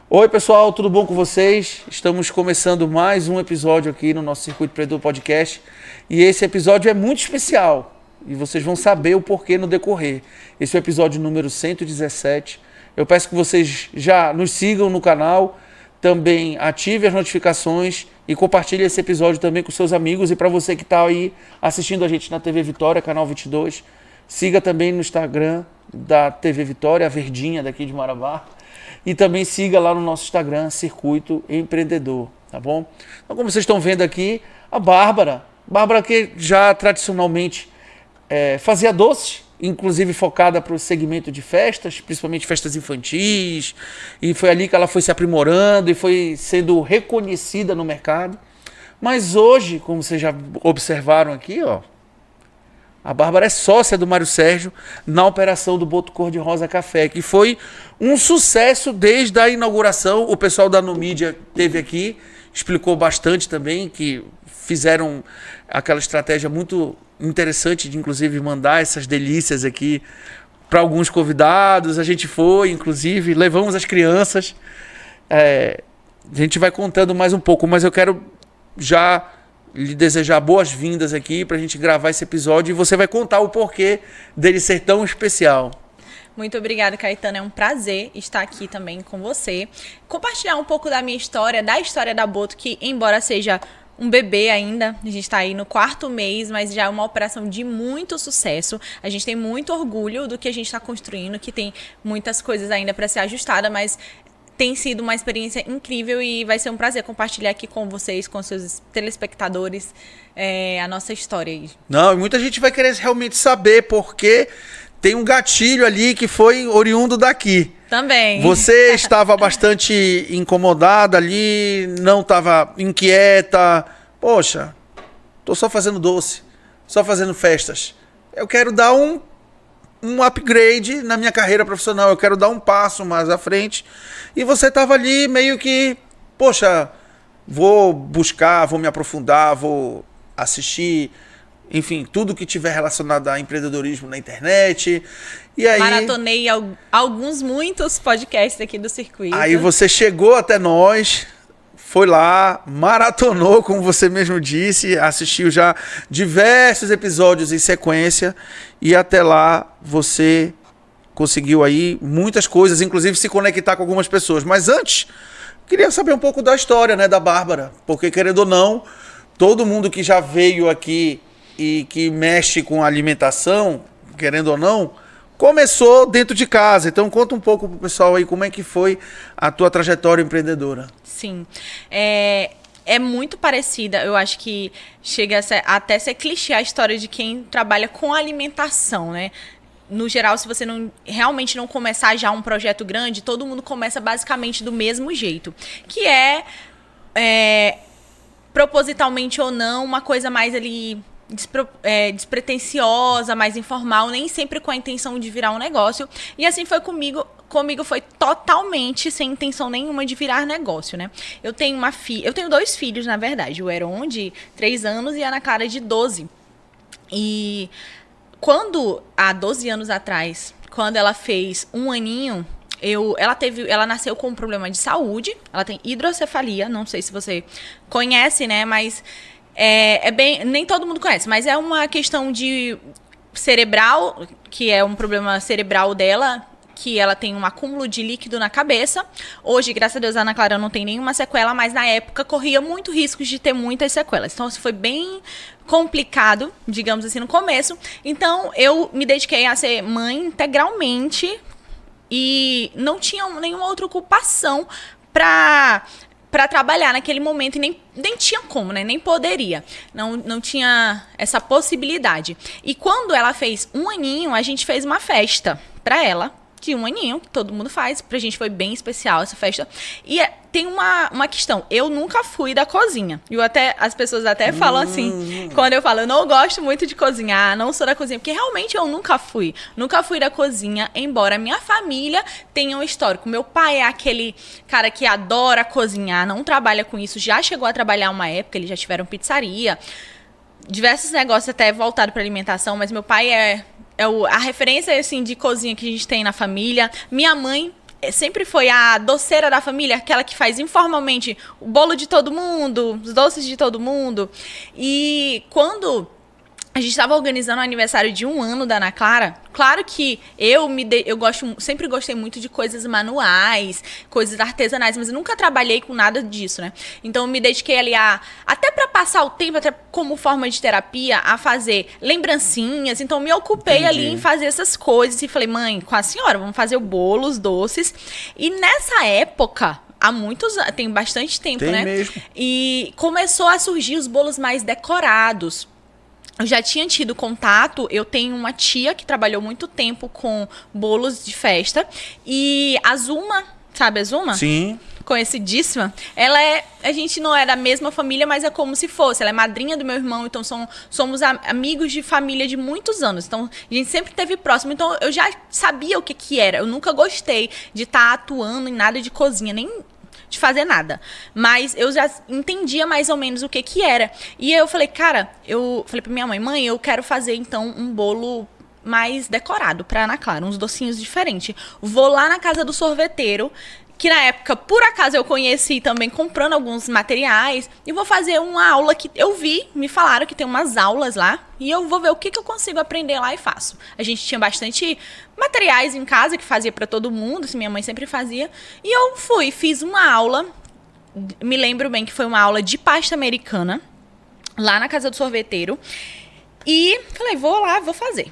Oi pessoal, tudo bom com vocês? Estamos começando mais um episódio aqui no nosso Circuito Empreendedor Podcast e esse episódio é muito especial e vocês vão saber o porquê no decorrer. Esse é o episódio número 117. Eu peço que vocês já nos sigam no canal, também ative as notificações e compartilhe esse episódio também com seus amigos. E para você que está aí assistindo a gente na TV Vitória, canal 22, siga também no Instagram da TV Vitória, a verdinha daqui de Marabá. E também siga lá no nosso Instagram, Circuito Empreendedor, tá bom? Então, como vocês estão vendo aqui, a Bárbara que já tradicionalmente fazia doces, inclusive focada para o segmento de festas, principalmente festas infantis, e foi ali que ela foi se aprimorando e foi sendo reconhecida no mercado. Mas hoje, como vocês já observaram aqui, ó, a Bárbara é sócia do Mário Sérgio na operação do Boto Cor-de-Rosa Café, que foi um sucesso desde a inauguração. O pessoal da Numídia teve aqui, explicou bastante também, que fizeram aquela estratégia muito interessante de, inclusive, mandar essas delícias aqui para alguns convidados. A gente foi, inclusive, levamos as crianças. A gente vai contando mais um pouco, mas eu quero já lhe desejar boas-vindas aqui para a gente gravar esse episódio e você vai contar o porquê dele ser tão especial. Muito obrigada, Caetano. É um prazer estar aqui também com você. Compartilhar um pouco da minha história, da história da Boto, que embora seja um bebê ainda, a gente está aí no 4º mês, mas já é uma operação de muito sucesso. A gente tem muito orgulho do que a gente está construindo, que tem muitas coisas ainda para ser ajustada, mas tem sido uma experiência incrível e vai ser um prazer compartilhar aqui com vocês, com seus telespectadores, a nossa história aí. Não, e muita gente vai querer realmente saber porque tem um gatilho ali que foi oriundo daqui. Também. Você estava bastante incomodada ali, não estava inquieta. Poxa, tô só fazendo doce, só fazendo festas. Eu quero dar um upgrade na minha carreira profissional, eu quero dar um passo mais à frente. E você estava ali meio que, poxa, vou buscar, vou me aprofundar, vou assistir, enfim, tudo que tiver relacionado a empreendedorismo na internet. E aí, maratonei muitos podcasts aqui do circuito. Aí você chegou até nós, foi lá, maratonou, como você mesmo disse, assistiu já diversos episódios em sequência e até lá você conseguiu aí muitas coisas, inclusive se conectar com algumas pessoas. Mas antes, queria saber um pouco da história, né, da Bárbara, porque querendo ou não, todo mundo que já veio aqui e que mexe com alimentação, querendo ou não, começou dentro de casa. Então conta um pouco pro pessoal aí como é que foi a tua trajetória empreendedora. Sim, é muito parecida. Eu acho que chega até ser clichê a história de quem trabalha com alimentação, né? No geral, se você realmente não começar já um projeto grande, todo mundo começa basicamente do mesmo jeito. Que propositalmente ou não, uma coisa mais ali despretensiosa, mais informal, nem sempre com a intenção de virar um negócio. E assim foi comigo. Comigo foi totalmente sem intenção nenhuma de virar negócio, né? Eu tenho 2 filhos, na verdade. O Heron, de 3 anos, e a Ana Clara, de 12. E quando, há 12 anos atrás, quando ela fez 1 aninho, ela nasceu com um problema de saúde. Ela tem hidrocefalia, não sei se você conhece, né? Mas nem todo mundo conhece, mas é uma questão de cerebral, que é um problema cerebral dela, que ela tem um acúmulo de líquido na cabeça. Hoje, graças a Deus, a Ana Clara não tem nenhuma sequela, mas na época corria muito risco de ter muitas sequelas. Então, isso foi bem complicado, digamos assim, no começo. Então, eu me dediquei a ser mãe integralmente e não tinha nenhuma outra ocupação para trabalhar naquele momento e nem tinha como, né? Nem poderia. Não tinha essa possibilidade. E quando ela fez 1 aninho, a gente fez uma festa para ela, de 1 aninho, que todo mundo faz. Pra gente foi bem especial essa festa. E tem uma questão. Eu nunca fui da cozinha. As pessoas até falam assim, quando eu falo, eu não gosto muito de cozinhar, não sou da cozinha, porque realmente eu nunca fui. Nunca fui da cozinha, embora minha família tenha um histórico. Meu pai é aquele cara que adora cozinhar, não trabalha com isso, já chegou a trabalhar uma época, eles já tiveram pizzaria, diversos negócios até voltados para alimentação, mas meu pai a referência assim de cozinha que a gente tem na família. Minha mãe sempre foi a doceira da família, aquela que faz informalmente o bolo de todo mundo, os doces de todo mundo. E quando a gente estava organizando o aniversário de 1 ano da Ana Clara, claro que sempre gostei muito de coisas manuais, coisas artesanais, mas eu nunca trabalhei com nada disso, né? Então eu me dediquei ali até para passar o tempo, até como forma de terapia, a fazer lembrancinhas. Então me ocupei ali em fazer essas coisas e falei, mãe, com a senhora, vamos fazer o bolo, os doces. E nessa época, tem bastante tempo, né? Mesmo. E começou a surgir os bolos mais decorados. Eu já tinha tido contato, eu tenho uma tia que trabalhou muito tempo com bolos de festa. E a Zuma, sabe a Zuma? Sim. Conhecidíssima. A gente não é da mesma família, mas é como se fosse. Ela é madrinha do meu irmão, então somos amigos de família de muitos anos. Então a gente sempre esteve próximo. Então eu já sabia o que era. Eu nunca gostei de estar atuando em nada de cozinha, nem de fazer nada. Mas eu já entendia mais ou menos o que era. E eu falei, cara, eu falei pra minha mãe, eu quero fazer então um bolo mais decorado pra Ana Clara, uns docinhos diferentes. Vou lá na casa do sorveteiro, que na época, por acaso, eu conheci também comprando alguns materiais, e vou fazer uma aula que eu vi, me falaram que tem umas aulas lá, e eu vou ver o que eu consigo aprender lá e faço. A gente tinha bastante materiais em casa que fazia para todo mundo, assim, minha mãe sempre fazia, e eu fiz uma aula, me lembro bem que foi uma aula de pasta americana, lá na casa do sorveteiro, e falei, vou lá, vou fazer.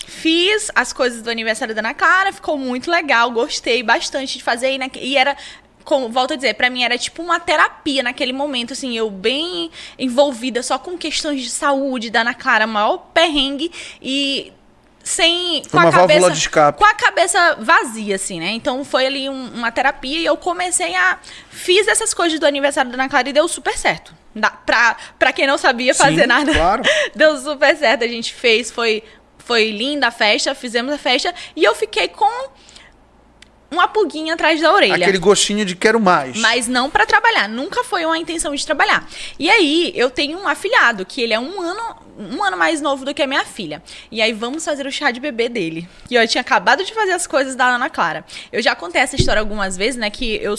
Fiz as coisas do aniversário da Ana Clara, ficou muito legal, gostei bastante de fazer. E era, como volto a dizer, pra mim era tipo uma terapia naquele momento, assim, eu bem envolvida só com questões de saúde da Ana Clara, maior perrengue e com a válvula de escape. Com a cabeça vazia, assim, né? Então foi ali uma terapia e eu fiz essas coisas do aniversário da Ana Clara e deu super certo. Pra quem não sabia fazer nada, claro. Deu super certo, a gente fez, foi linda a festa, fizemos a festa e eu fiquei com uma pulguinha atrás da orelha. Aquele gostinho de quero mais. Mas não pra trabalhar, nunca foi uma intenção de trabalhar. E aí, eu tenho um afilhado, que ele é um ano mais novo do que a minha filha. E aí, vamos fazer o chá de bebê dele. E eu tinha acabado de fazer as coisas da Ana Clara. Eu já contei essa história algumas vezes, né, que eu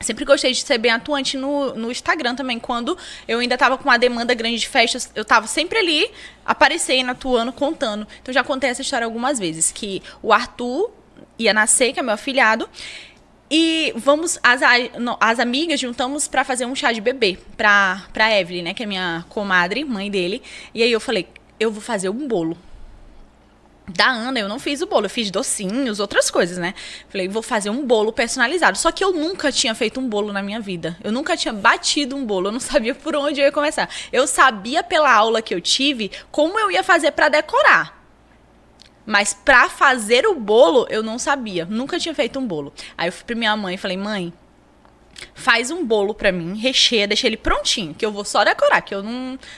sempre gostei de ser bem atuante no Instagram também. Quando eu ainda tava com uma demanda grande de festas, eu tava sempre ali, aparecendo, atuando, contando. Então, já contei essa história algumas vezes. Que o Arthur ia nascer, que é meu afilhado. E as amigas juntamos pra fazer um chá de bebê pra Evelyn, né? Que é minha comadre, mãe dele. E aí eu falei, eu vou fazer um bolo. Da Ana, eu não fiz o bolo, eu fiz docinhos, outras coisas, né? Falei, vou fazer um bolo personalizado. Só que eu nunca tinha feito um bolo na minha vida. Eu nunca tinha batido um bolo, eu não sabia por onde eu ia começar. Eu sabia pela aula que eu tive como eu ia fazer pra decorar. Mas pra fazer o bolo, eu não sabia. Nunca tinha feito um bolo. Aí eu fui pra minha mãe e falei, mãe, faz um bolo pra mim, recheia, deixa ele prontinho, que eu vou só decorar, que eu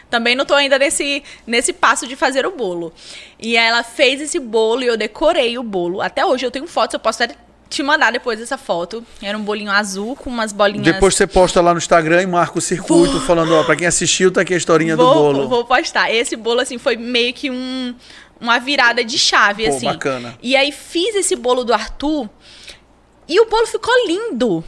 também não tô ainda nesse passo de fazer o bolo. E ela fez esse bolo e eu decorei o bolo. Até hoje eu tenho fotos, eu posso até te mandar depois essa foto. Era um bolinho azul com umas bolinhas... Depois você posta lá no Instagram e marca o circuito, falando, ó, pra quem assistiu, tá aqui a historinha do bolo. Vou postar. Esse bolo, assim, foi meio que uma virada de chave, assim. Bacana. E aí fiz esse bolo do Arthur e o bolo ficou lindo.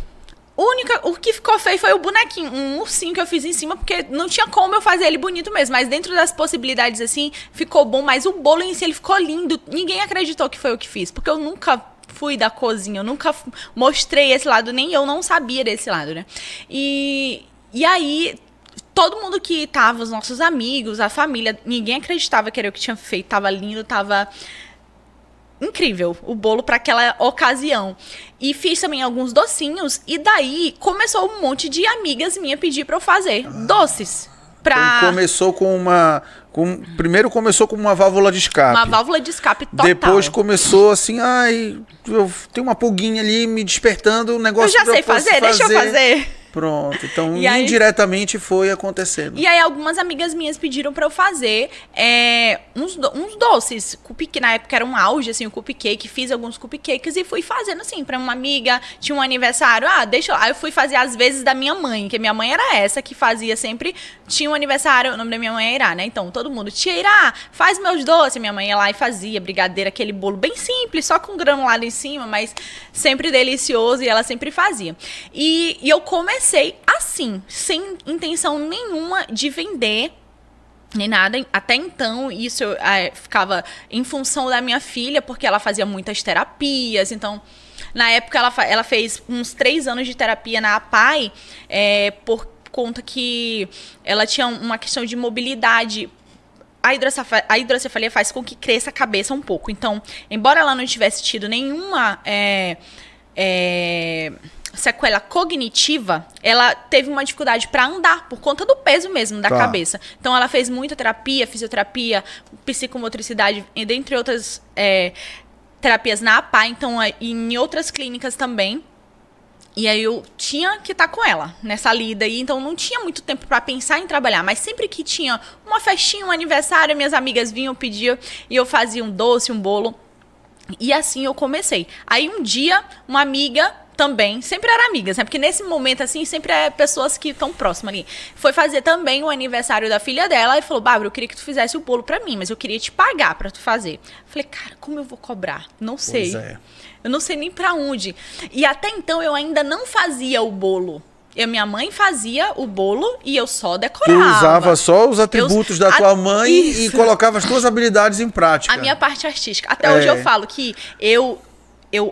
O que ficou feio foi o bonequinho, um ursinho que eu fiz em cima, porque não tinha como eu fazer ele bonito mesmo. Mas dentro das possibilidades, assim, ficou bom. Mas o bolo em si, ele ficou lindo. Ninguém acreditou que foi eu que fiz, porque eu nunca fui da cozinha, eu nunca mostrei esse lado, nem eu não sabia desse lado, né? E aí, todo mundo que tava, os nossos amigos, a família, ninguém acreditava que era eu que tinha feito. Tava lindo, tava... incrível o bolo para aquela ocasião. E fiz também alguns docinhos. E daí começou um monte de amigas minhas pedir para eu fazer doces. Então começou primeiro começou com uma válvula de escape. Uma válvula de escape total. Depois começou assim, eu tenho uma pulguinha ali me despertando, um negócio eu já sei fazer, deixa eu fazer. Pronto. Então, E aí- indiretamente foi acontecendo. E aí algumas amigas minhas pediram pra eu fazer uns doces. Cupcake, na época era um auge, assim, o cupcake. Fiz alguns cupcakes e fui fazendo, assim, pra uma amiga. Tinha um aniversário. Aí eu fui fazer às vezes da minha mãe, que minha mãe era essa que fazia sempre. Tinha um aniversário, o nome da minha mãe é Irá, né? Então todo mundo, tia Irá, faz meus doces. Minha mãe ia lá e fazia brigadeiro, aquele bolo bem simples, só com granulado em cima, mas sempre delicioso, e ela sempre fazia. E eu comecei assim, sem intenção nenhuma de vender nem nada. Até então, isso ficava em função da minha filha, porque ela fazia muitas terapias. Então, na época, ela fez uns 3 anos de terapia na APAE, por conta que ela tinha uma questão de mobilidade. A hidrocefalia faz com que cresça a cabeça um pouco. Então, embora ela não tivesse tido nenhuma sequela cognitiva, ela teve uma dificuldade para andar por conta do peso mesmo da cabeça. Então ela fez muita terapia, fisioterapia, psicomotricidade, dentre outras terapias na APA, então em outras clínicas também. E aí eu tinha que estar com ela nessa lida aí, então não tinha muito tempo para pensar em trabalhar, mas sempre que tinha uma festinha, um aniversário, minhas amigas vinham, pediam, e eu fazia um doce, um bolo. E assim eu comecei. Aí um dia, uma amiga também, sempre era amigas, né? Porque nesse momento, assim, sempre é pessoas que estão próximas ali. Foi fazer também o aniversário da filha dela e falou, Bárbara, eu queria que tu fizesse o bolo pra mim, mas eu queria te pagar pra tu fazer. Falei, cara, como eu vou cobrar? Não sei. Pois é. Eu não sei nem pra onde. E até então eu ainda não fazia o bolo. Minha mãe fazia o bolo e eu só decorava. Tu usava só os atributos da tua mãe e colocava as tuas habilidades em prática. A minha parte artística. Até hoje eu falo que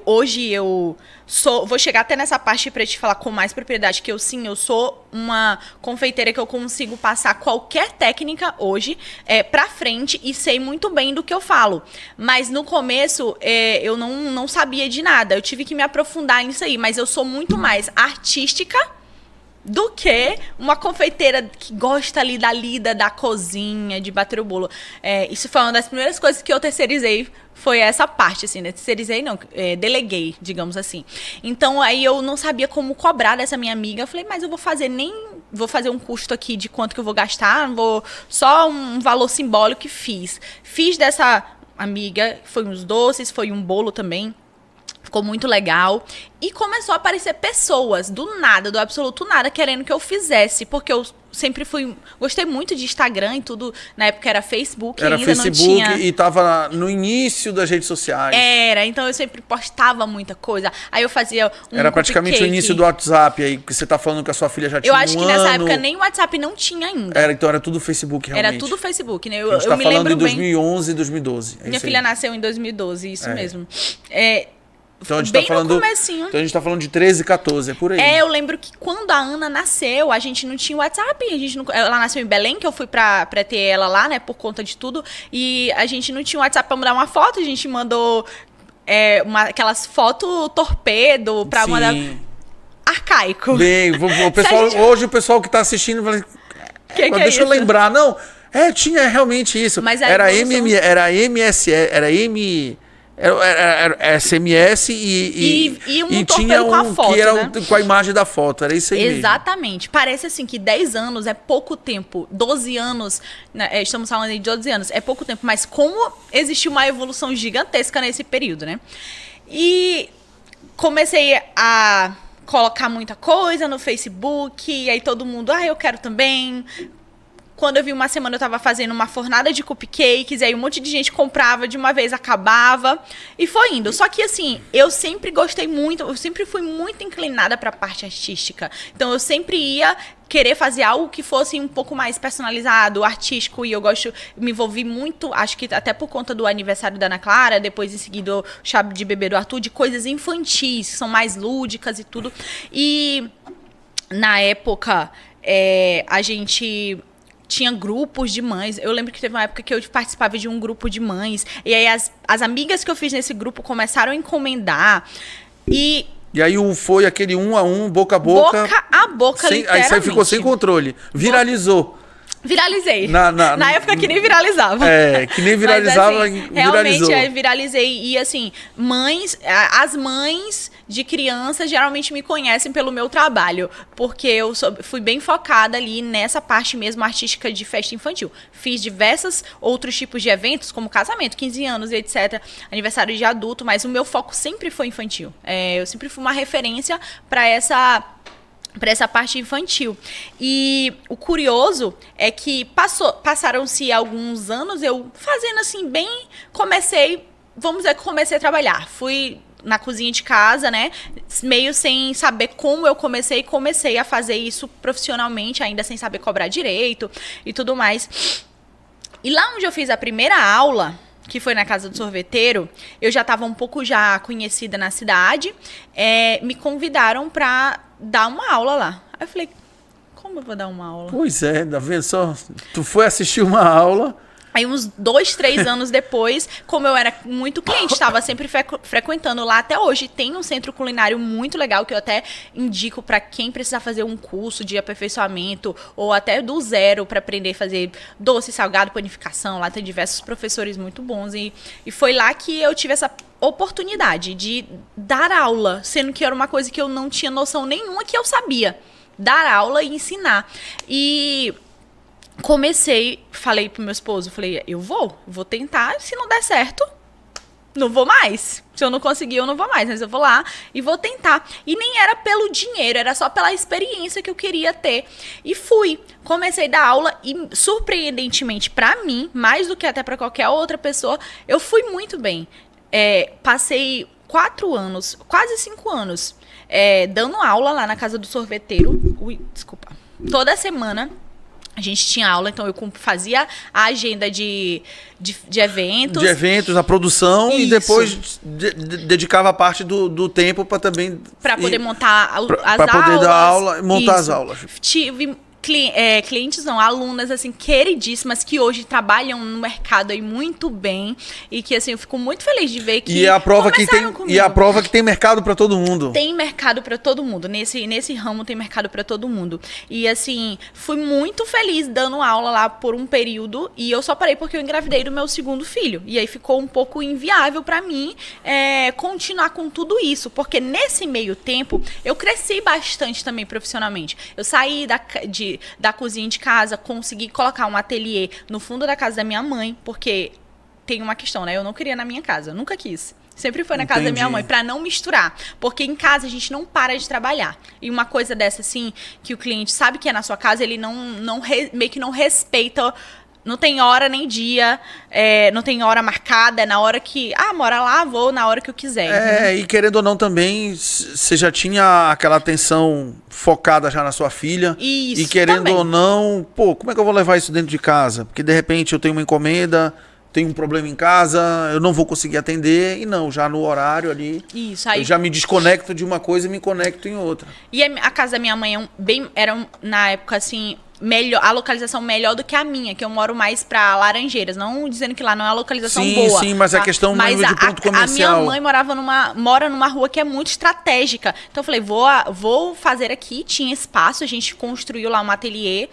hoje eu vou chegar até nessa parte pra te falar com mais propriedade, que eu sou uma confeiteira que eu consigo passar qualquer técnica hoje pra frente e sei muito bem do que eu falo. Mas no começo eu não sabia de nada, eu tive que me aprofundar nisso aí, mas eu sou muito mais artística do que uma confeiteira que gosta ali da lida da cozinha, de bater o bolo. Isso foi uma das primeiras coisas que eu terceirizei, foi essa parte, assim, né? Terceirizei não, deleguei, digamos assim. Então, aí eu não sabia como cobrar dessa minha amiga. Eu falei, mas eu vou fazer um custo aqui de quanto que eu vou gastar, só um valor simbólico que fiz. Fiz dessa amiga, foi uns doces, foi um bolo também. Ficou muito legal. E começou a aparecer pessoas do nada, do absoluto nada, querendo que eu fizesse. Porque eu sempre gostei muito de Instagram e tudo. Na época era Facebook, era ainda Facebook não tinha. E tava no início das redes sociais. Então eu sempre postava muita coisa. Aí eu fazia era praticamente o início do WhatsApp, aí que você tá falando que a sua filha já tinha Eu acho um que nessa ano. época nem o WhatsApp não tinha ainda. Então era tudo Facebook, realmente. Era tudo Facebook, né? A gente tá falando em 2011 e 2012. Minha filha nasceu em 2012, isso mesmo. Então a gente bem tá falando, no comecinho. Então a gente tá falando de 13, 14, é por aí. Eu lembro que quando a Ana nasceu, a gente não tinha WhatsApp. Ela nasceu em Belém, que eu fui pra ter ela lá, né, por conta de tudo. E a gente não tinha WhatsApp pra mandar uma foto, a gente mandou aquelas fotos torpedo pra mandar. Arcaico. Bem, o pessoal, hoje o pessoal que tá assistindo vai. Deixa eu lembrar. Não, tinha realmente isso. Mas era MSS, era SMS e tinha com a foto, que era né? com a imagem da foto, era isso aí Exatamente. Mesmo. Parece assim que 10 anos é pouco tempo, 12 anos, né, estamos falando de 12 anos, é pouco tempo, mas como existiu uma evolução gigantesca nesse período, né? E comecei a colocar muita coisa no Facebook, e aí todo mundo, eu quero também. Quando eu vi uma semana, eu tava fazendo uma fornada de cupcakes, e aí um monte de gente comprava, de uma vez acabava, e foi indo. Só que assim, eu sempre gostei muito, eu sempre fui muito inclinada pra parte artística. Então eu sempre ia querer fazer algo que fosse um pouco mais personalizado, artístico, e eu me envolvi muito, acho que até por conta do aniversário da Ana Clara, depois em seguida o chá de bebê do Arthur, de coisas infantis, que são mais lúdicas e tudo. E na época, a gente tinha grupos de mães. Eu lembro que teve uma época que eu participava de um grupo de mães. E aí as amigas que eu fiz nesse grupo começaram a encomendar. E aí foi aquele 1 a 1, boca a boca. Boca a boca, literalmente. Aí você ficou sem controle. Viralizou. Viralizei. Na época que nem viralizava. Que nem viralizava, mas, assim, viralizou. Realmente, viralizei. E assim, as mães de crianças geralmente me conhecem pelo meu trabalho, porque eu fui bem focada ali nessa parte mesmo artística de festa infantil. Fiz diversos outros tipos de eventos, como casamento, 15 anos e etc, aniversário de adulto, mas o meu foco sempre foi infantil. Eu sempre fui uma referência para essa parte infantil. E o curioso é que passaram-se alguns anos, eu fazendo assim bem, comecei a trabalhar. Fui na cozinha de casa, né, meio sem saber como eu comecei a fazer isso profissionalmente, ainda sem saber cobrar direito e tudo mais. E lá onde eu fiz a primeira aula, que foi na casa do sorveteiro, eu já estava um pouco já conhecida na cidade, me convidaram para dar uma aula lá. Aí eu falei, como eu vou dar uma aula? Pois é, tá vendo só? Tu foi assistir uma aula... Aí uns 2, 3 anos depois, como eu era muito cliente, estava sempre frequentando lá até hoje. Tem um centro culinário muito legal que eu até indico para quem precisar fazer um curso de aperfeiçoamento ou até do zero para aprender a fazer doce, salgado, panificação. Lá tem diversos professores muito bons e foi lá que eu tive essa oportunidade de dar aula, sendo que era uma coisa que eu não tinha noção nenhuma que eu sabia. Dar aula e ensinar. E... falei pro meu esposo, falei, eu vou tentar, se não der certo, não vou mais. Se eu não conseguir, eu não vou mais, mas eu vou lá e vou tentar. E nem era pelo dinheiro, era só pela experiência que eu queria ter. E fui, comecei a dar aula e, surpreendentemente pra mim, mais do que até pra qualquer outra pessoa, eu fui muito bem. Passei 4 anos, quase 5 anos, dando aula lá na casa do sorveteiro. Desculpa. Toda semana a gente tinha aula, então eu fazia a agenda de eventos. De eventos, a produção. Isso. E depois dedicava a parte do tempo para também... Para poder montar as aulas. Para poder dar aula e montar as aulas. Tive clientes, não, alunas, assim, queridíssimas, que hoje trabalham no mercado aí muito bem e que, assim, eu fico muito feliz de ver que a prova que tem mercado para todo mundo. Tem mercado para todo mundo. Nesse ramo tem mercado para todo mundo. E, assim, fui muito feliz dando aula lá por um período e eu só parei porque eu engravidei do meu segundo filho. E aí ficou um pouco inviável para mim continuar com tudo isso, porque nesse meio tempo eu cresci bastante também profissionalmente. Eu saí da cozinha de casa, consegui colocar um ateliê no fundo da casa da minha mãe, porque tem uma questão, né? Eu não queria na minha casa, eu nunca quis. Sempre foi na casa da minha mãe, pra não misturar. Porque em casa a gente não para de trabalhar. E uma coisa dessa, assim, que o cliente sabe que é na sua casa, ele meio que não respeita. Não tem hora nem dia, não tem hora marcada, é na hora que... mora lá, vou na hora que eu quiser. E querendo ou não também, você já tinha aquela atenção focada já na sua filha. Isso, e querendo também. ou não, como é que eu vou levar isso dentro de casa? Porque de repente eu tenho uma encomenda, tenho um problema em casa, eu não vou conseguir atender. E não, já no horário ali, isso, aí... eu já me desconecto de uma coisa e me conecto em outra. E a casa da minha mãe era na época, assim... a localização melhor do que a minha, que eu moro mais pra Laranjeiras. Não dizendo que lá não é a localização boa. Sim, mas tá? a questão mais de ponto comercial. A minha mãe mora numa rua que é muito estratégica. Então eu falei, vou fazer aqui. Tinha espaço, a gente construiu lá um ateliê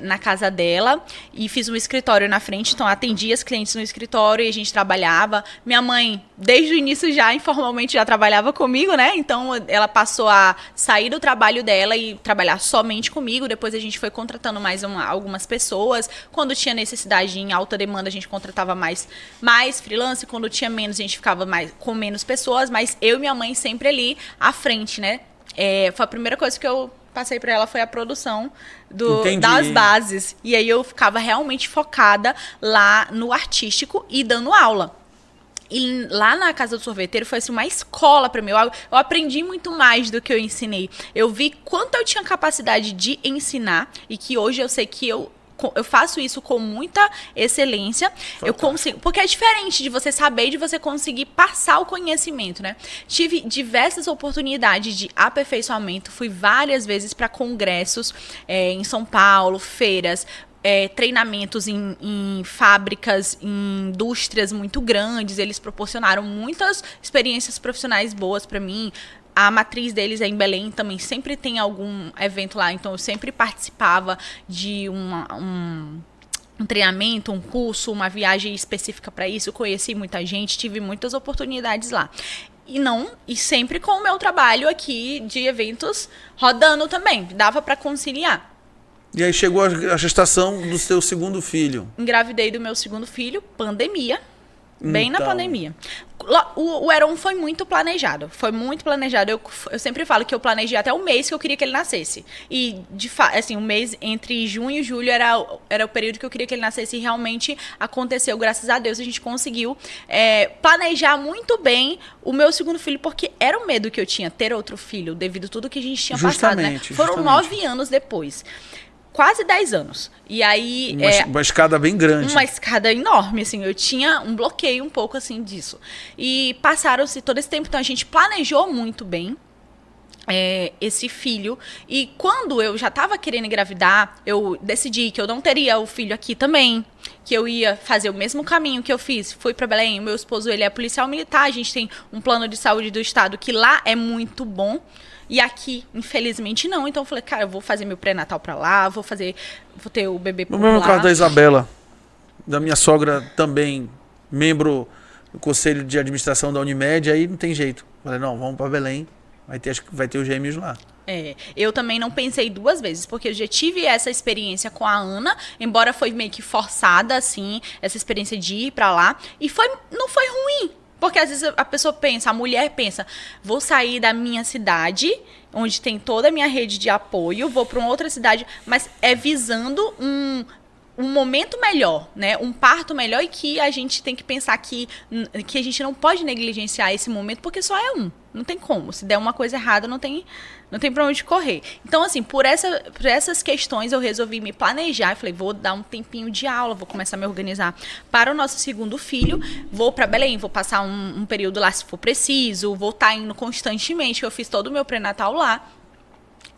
na casa dela e fiz um escritório na frente. Então atendia as clientes no escritório e a gente trabalhava. Minha mãe, desde o início já informalmente já trabalhava comigo, né? Então ela passou a sair do trabalho dela e trabalhar somente comigo. Depois a gente foi contratando mais algumas pessoas. Quando tinha necessidade em alta demanda, a gente contratava mais freelance. Quando tinha menos, a gente ficava com menos pessoas. Mas eu e minha mãe sempre ali à frente, né? Foi a primeira coisa que eu passei para ela, foi a produção das bases. E aí eu ficava realmente focada lá no artístico e dando aula. E lá na casa do sorveteiro foi assim, uma escola para mim. Eu aprendi muito mais do que eu ensinei. Eu vi quanto eu tinha capacidade de ensinar e que hoje eu sei que eu faço isso com muita excelência. Fantástico. Eu consigo, porque é diferente de você saber e de você conseguir passar o conhecimento, né? Tive diversas oportunidades de aperfeiçoamento. Fui várias vezes para congressos em São Paulo, feiras. Treinamentos em fábricas, em indústrias muito grandes. Eles proporcionaram muitas experiências profissionais boas para mim. A matriz deles é em Belém, também sempre tem algum evento lá, então eu sempre participava de um treinamento, um curso, uma viagem específica para isso. Eu conheci muita gente, tive muitas oportunidades lá. E sempre com o meu trabalho aqui de eventos rodando também. Dava para conciliar. E aí chegou a gestação do seu segundo filho. Engravidei do meu segundo filho, pandemia. Bem na Então. pandemia. O Heron foi muito planejado. Foi muito planejado. Eu sempre falo que eu planejei até o mês que eu queria que ele nascesse. E, assim, o mês entre junho e julho era o período que eu queria que ele nascesse. E realmente aconteceu. Graças a Deus a gente conseguiu planejar muito bem o meu segundo filho. Porque era o medo que eu tinha, ter outro filho, devido a tudo que a gente tinha passado, né? Foram 9 anos depois. Quase 10 anos. E aí... Uma escada bem grande. Uma escada enorme, assim. Eu tinha um bloqueio um pouco, assim, disso. E passaram-se todo esse tempo. Então, a gente planejou muito bem esse filho. E quando eu já estava querendo engravidar, eu decidi que eu não teria o filho aqui também. Que eu ia fazer o mesmo caminho que eu fiz. Fui para Belém. O meu esposo, ele é policial militar. A gente tem um plano de saúde do estado que lá é muito bom. E aqui, infelizmente, não. Então eu falei, cara, eu vou fazer meu pré-natal pra lá, vou ter o bebê por lá. No mesmo caso da Isabela, da minha sogra também, membro do conselho de administração da Unimed, aí não tem jeito. Falei, não, vamos pra Belém, vai ter os gêmeos lá. Eu também não pensei 2 vezes, porque eu já tive essa experiência com a Ana, embora foi meio que forçada, assim, essa experiência de ir pra lá, e não foi ruim. Porque às vezes a pessoa pensa, a mulher pensa, vou sair da minha cidade, onde tem toda a minha rede de apoio, vou para uma outra cidade, mas visando um momento melhor, né? Um parto melhor, e que a gente tem que pensar que a gente não pode negligenciar esse momento, porque só é um. Não tem como. Se der uma coisa errada, não tem pra onde correr. Então, assim, por essas questões, eu resolvi me planejar. Eu falei, vou dar um tempinho de aula, vou começar a me organizar para o nosso segundo filho. Vou para Belém, vou passar um período lá se for preciso, vou estar indo constantemente, eu fiz todo o meu pré-natal lá.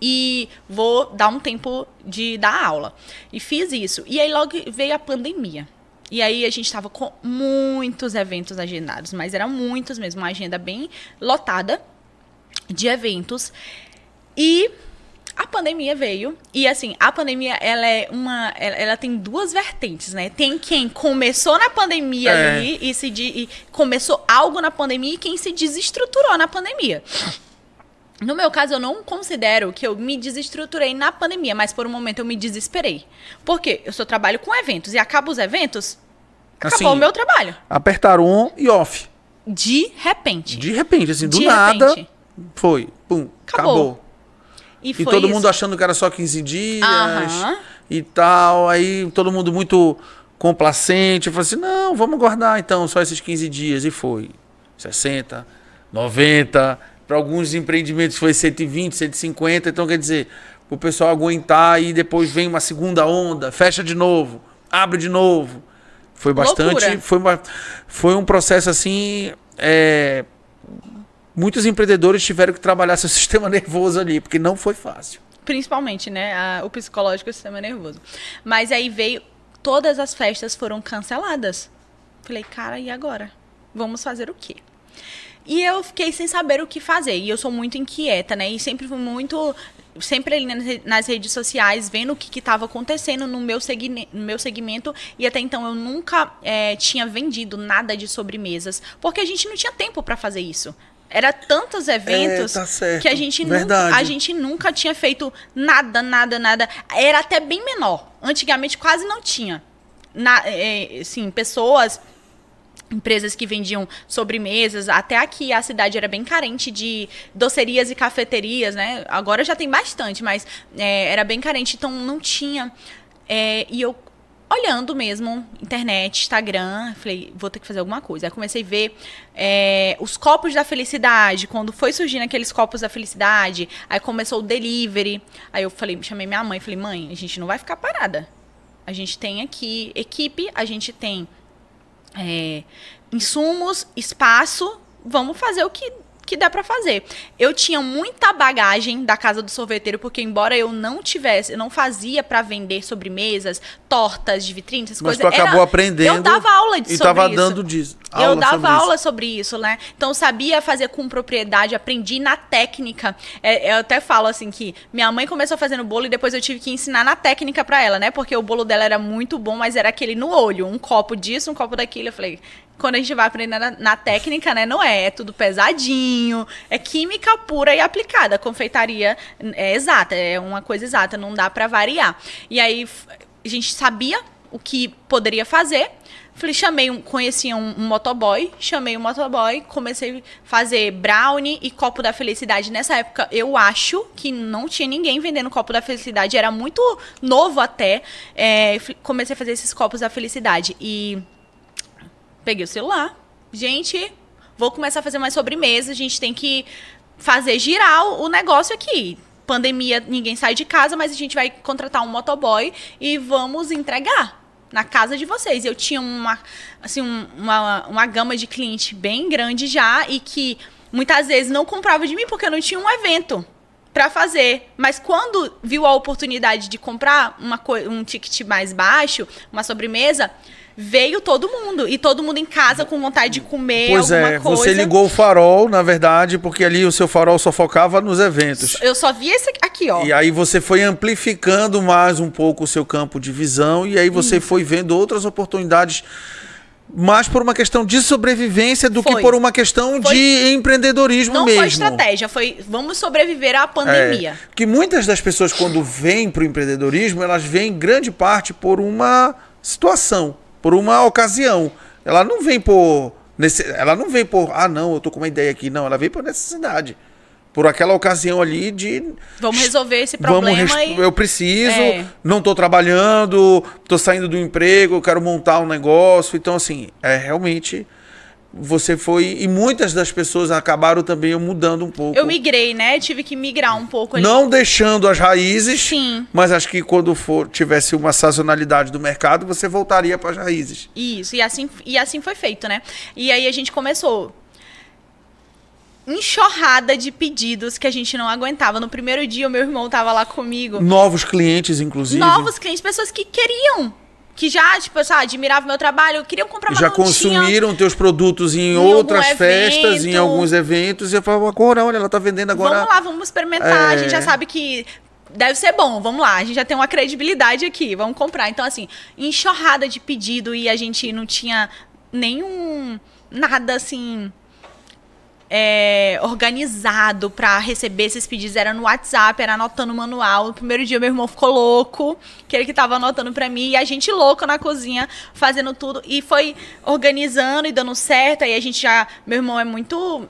E vou dar um tempo de dar aula. E fiz isso. E aí logo veio a pandemia. E aí a gente estava com muitos eventos agendados, mas eram muitos mesmo, uma agenda bem lotada de eventos. E a pandemia veio. E assim, a pandemia, ela tem 2 vertentes, né? Tem quem começou na pandemia ali e começou algo na pandemia, e quem se desestruturou na pandemia. No meu caso, eu não considero que eu me desestruturei na pandemia, mas por um momento eu me desesperei. Por quê? Eu só trabalho com eventos e acaba os eventos, acabou assim, o meu trabalho. Apertaram on e off. De repente. De repente, assim, do nada, foi. Pum, acabou. E todo mundo achando que era só 15 dias e tal. Aí todo mundo muito complacente. Eu falei assim, não, vamos guardar então só esses 15 dias. E foi 60, 90... Para alguns empreendimentos foi 120, 150. Então, quer dizer, o pessoal aguentar e depois vem uma segunda onda, fecha de novo, abre de novo. Foi bastante... Foi um processo assim... Muitos empreendedores tiveram que trabalhar seu sistema nervoso ali, porque não foi fácil. Principalmente, né? O psicológico e o sistema nervoso. Mas aí veio... Todas as festas foram canceladas. Falei, cara, e agora? Vamos fazer o quê? E eu fiquei sem saber o que fazer. E eu sou muito inquieta, né? E sempre fui muito... Sempre ali nas redes sociais, vendo o que estava acontecendo no meu segmento. E até então eu nunca tinha vendido nada de sobremesas. Porque a gente não tinha tempo para fazer isso. Era tantos eventos que a gente nunca tinha feito nada. Era até bem menor. Antigamente quase não tinha. Assim, pessoas... Empresas que vendiam sobremesas, até aqui a cidade era bem carente de docerias e cafeterias, né? Agora já tem bastante, mas era bem carente, então não tinha. E eu, olhando mesmo, internet, Instagram, falei, vou ter que fazer alguma coisa. Aí comecei a ver os copos da felicidade, quando foi surgindo aqueles copos da felicidade, aí começou o delivery. Aí eu chamei minha mãe, falei, mãe, a gente não vai ficar parada. A gente tem aqui equipe, a gente tem... insumos, espaço, vamos fazer o que dá pra fazer. Eu tinha muita bagagem da casa do sorveteiro, porque embora eu não fazia pra vender sobremesas, tortas de vitrine, essas coisas. Mas tu acabou aprendendo. Eu dava aula sobre isso. E tava dando disso. Eu dava aula sobre isso, né? Então eu sabia fazer com propriedade, aprendi na técnica. Eu até falo assim que minha mãe começou fazendo bolo e depois eu tive que ensinar na técnica pra ela, né? Porque o bolo dela era muito bom, mas era aquele no olho, um copo disso, um copo daquilo. Eu falei, quando a gente vai aprender na técnica, né? Não é tudo pesadinho, é química pura e aplicada. Confeitaria é exata, é uma coisa exata, não dá pra variar. E aí a gente sabia o que poderia fazer. Falei, conheci um motoboy, chamei o motoboy, comecei a fazer brownie e copo da felicidade. Nessa época, eu acho que não tinha ninguém vendendo copo da felicidade, era muito novo até. Comecei a fazer esses copos da felicidade e peguei o celular. Gente, vou começar a fazer mais sobremesa, a gente tem que fazer girar o negócio aqui. Pandemia, ninguém sai de casa, mas a gente vai contratar um motoboy e vamos entregar na casa de vocês. Eu tinha uma gama de cliente bem grande já e que muitas vezes não comprava de mim porque eu não tinha um evento para fazer. Mas quando viu a oportunidade de comprar um ticket mais baixo, uma sobremesa, veio todo mundo. E todo mundo em casa com vontade de comer alguma coisa. Você ligou o farol, na verdade, porque ali o seu farol só focava nos eventos. Eu só vi esse aqui, ó. E aí você foi amplificando mais um pouco o seu campo de visão e aí você foi vendo outras oportunidades, mais por uma questão de sobrevivência do que por uma questão de empreendedorismo mesmo. Não foi estratégia, foi vamos sobreviver à pandemia. Que muitas das pessoas, quando vêm para o empreendedorismo, elas vêm em grande parte por uma situação, por uma ocasião. Ela não vem por ah, não, eu tô com uma ideia aqui. Não, ela vem por necessidade. Por aquela ocasião ali de... Vamos resolver esse problema eu preciso, não tô trabalhando, tô saindo do emprego, eu quero montar um negócio. Então, assim, realmente... Você foi... E muitas das pessoas acabaram também mudando um pouco. Eu migrei, né? Tive que migrar um pouco ali. Não deixando as raízes. Sim. Mas acho que quando tivesse uma sazonalidade do mercado, você voltaria para as raízes. Isso. E assim foi feito, né? E aí a gente começou... enxurrada de pedidos que a gente não aguentava. No primeiro dia, o meu irmão tava lá comigo. Novos clientes, inclusive. Novos clientes, pessoas que queriam... que já, tipo, admiravam meu trabalho, queriam comprar uma já consumiram teus produtos em outras festas, em alguns eventos, e eu falava, agora, olha, ela tá vendendo agora. Vamos lá, vamos experimentar, a gente já sabe que deve ser bom, vamos lá, a gente já tem uma credibilidade aqui, vamos comprar. Então, assim, enxurrada de pedido e a gente não tinha nada, assim... organizado para receber esses pedidos, era no WhatsApp, era anotando o manual. No primeiro dia meu irmão ficou louco, que ele que tava anotando para mim, e a gente louco na cozinha, fazendo tudo, e foi organizando e dando certo. Aí a gente meu irmão é muito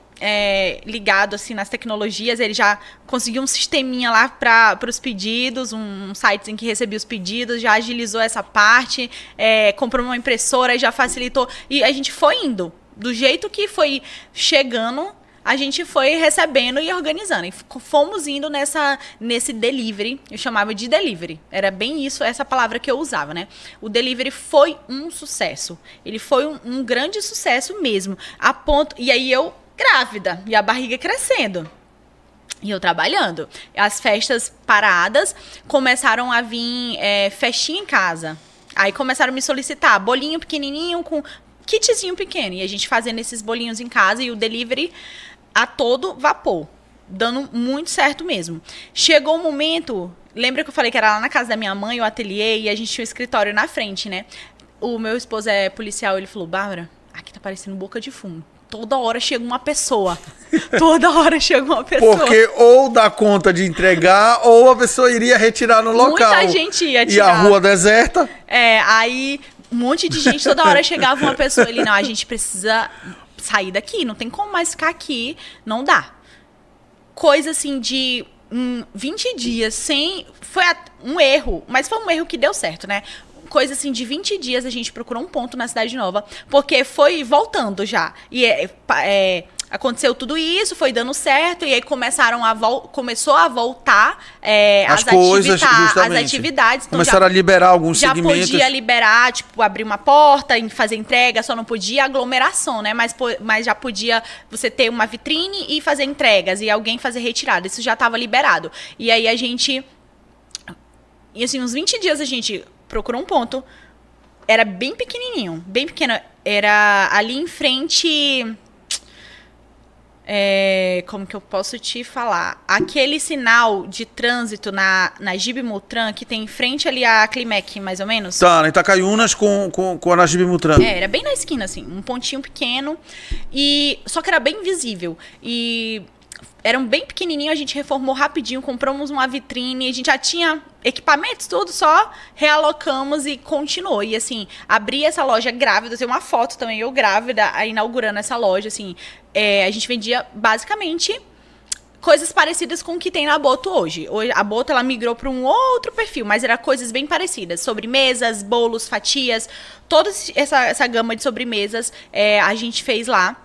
ligado assim nas tecnologias, ele já conseguiu um sisteminha lá para os pedidos, um site em que recebia os pedidos, já agilizou essa parte, comprou uma impressora, já facilitou, e a gente foi indo. Do jeito que foi chegando, a gente foi recebendo e organizando. E fomos indo nesse delivery. Eu chamava de delivery. Era bem isso, essa palavra que eu usava, né? O delivery foi um sucesso. Ele foi um grande sucesso mesmo. E aí eu grávida e a barriga crescendo. E eu trabalhando. As festas paradas, começaram a vir festinha em casa. Aí começaram a me solicitar bolinho pequenininho com... kitzinho pequeno, e a gente fazendo esses bolinhos em casa e o delivery a todo vapor, dando muito certo mesmo. Chegou um momento, lembra que eu falei que era lá na casa da minha mãe, o ateliê, e a gente tinha um escritório na frente, né? O meu esposo é policial, ele falou, Bárbara, aqui tá parecendo boca de fumo. Toda hora chega uma pessoa. Toda hora chega uma pessoa. Porque ou dá conta de entregar, ou a pessoa iria retirar no local. Muita gente ia tirar. E a rua deserta? Aí... um monte de gente, toda hora chegava uma pessoa ali, não, a gente precisa sair daqui, não tem como mais ficar aqui, não dá. Coisa assim de 20 dias foi um erro, mas foi um erro que deu certo, né? Coisa assim de 20 dias a gente procurou um ponto na Cidade Nova, porque foi voltando já. E aconteceu tudo isso, foi dando certo, e aí começou a voltar as atividades. Então começaram a liberar alguns segmentos. Já podia liberar, tipo, abrir uma porta, fazer entrega, só não podia aglomeração, né? Mas já podia você ter uma vitrine e fazer entregas, e alguém fazer retirada. Isso já estava liberado. E aí a gente... E assim, uns 20 dias a gente procurou um ponto. Era bem pequenininho, bem pequeno. Era ali em frente... como que eu posso te falar? Aquele sinal de trânsito na Gibe Mutran, que tem em frente ali a Climec, mais ou menos. Tá, na Itacaiunas com a Najib Mutran. Era bem na esquina, assim, um pontinho pequeno. Só que era bem visível. E era bem pequenininho, a gente reformou rapidinho, compramos uma vitrine, a gente já tinha equipamentos, tudo, só realocamos e continuou. E assim, abri essa loja grávida, tem uma foto também, eu grávida, inaugurando essa loja, assim. A gente vendia basicamente coisas parecidas com o que tem na Boto hoje. A Boto, ela migrou para um outro perfil, mas era coisas bem parecidas. Sobremesas, bolos, fatias, toda essa gama de sobremesas a gente fez lá.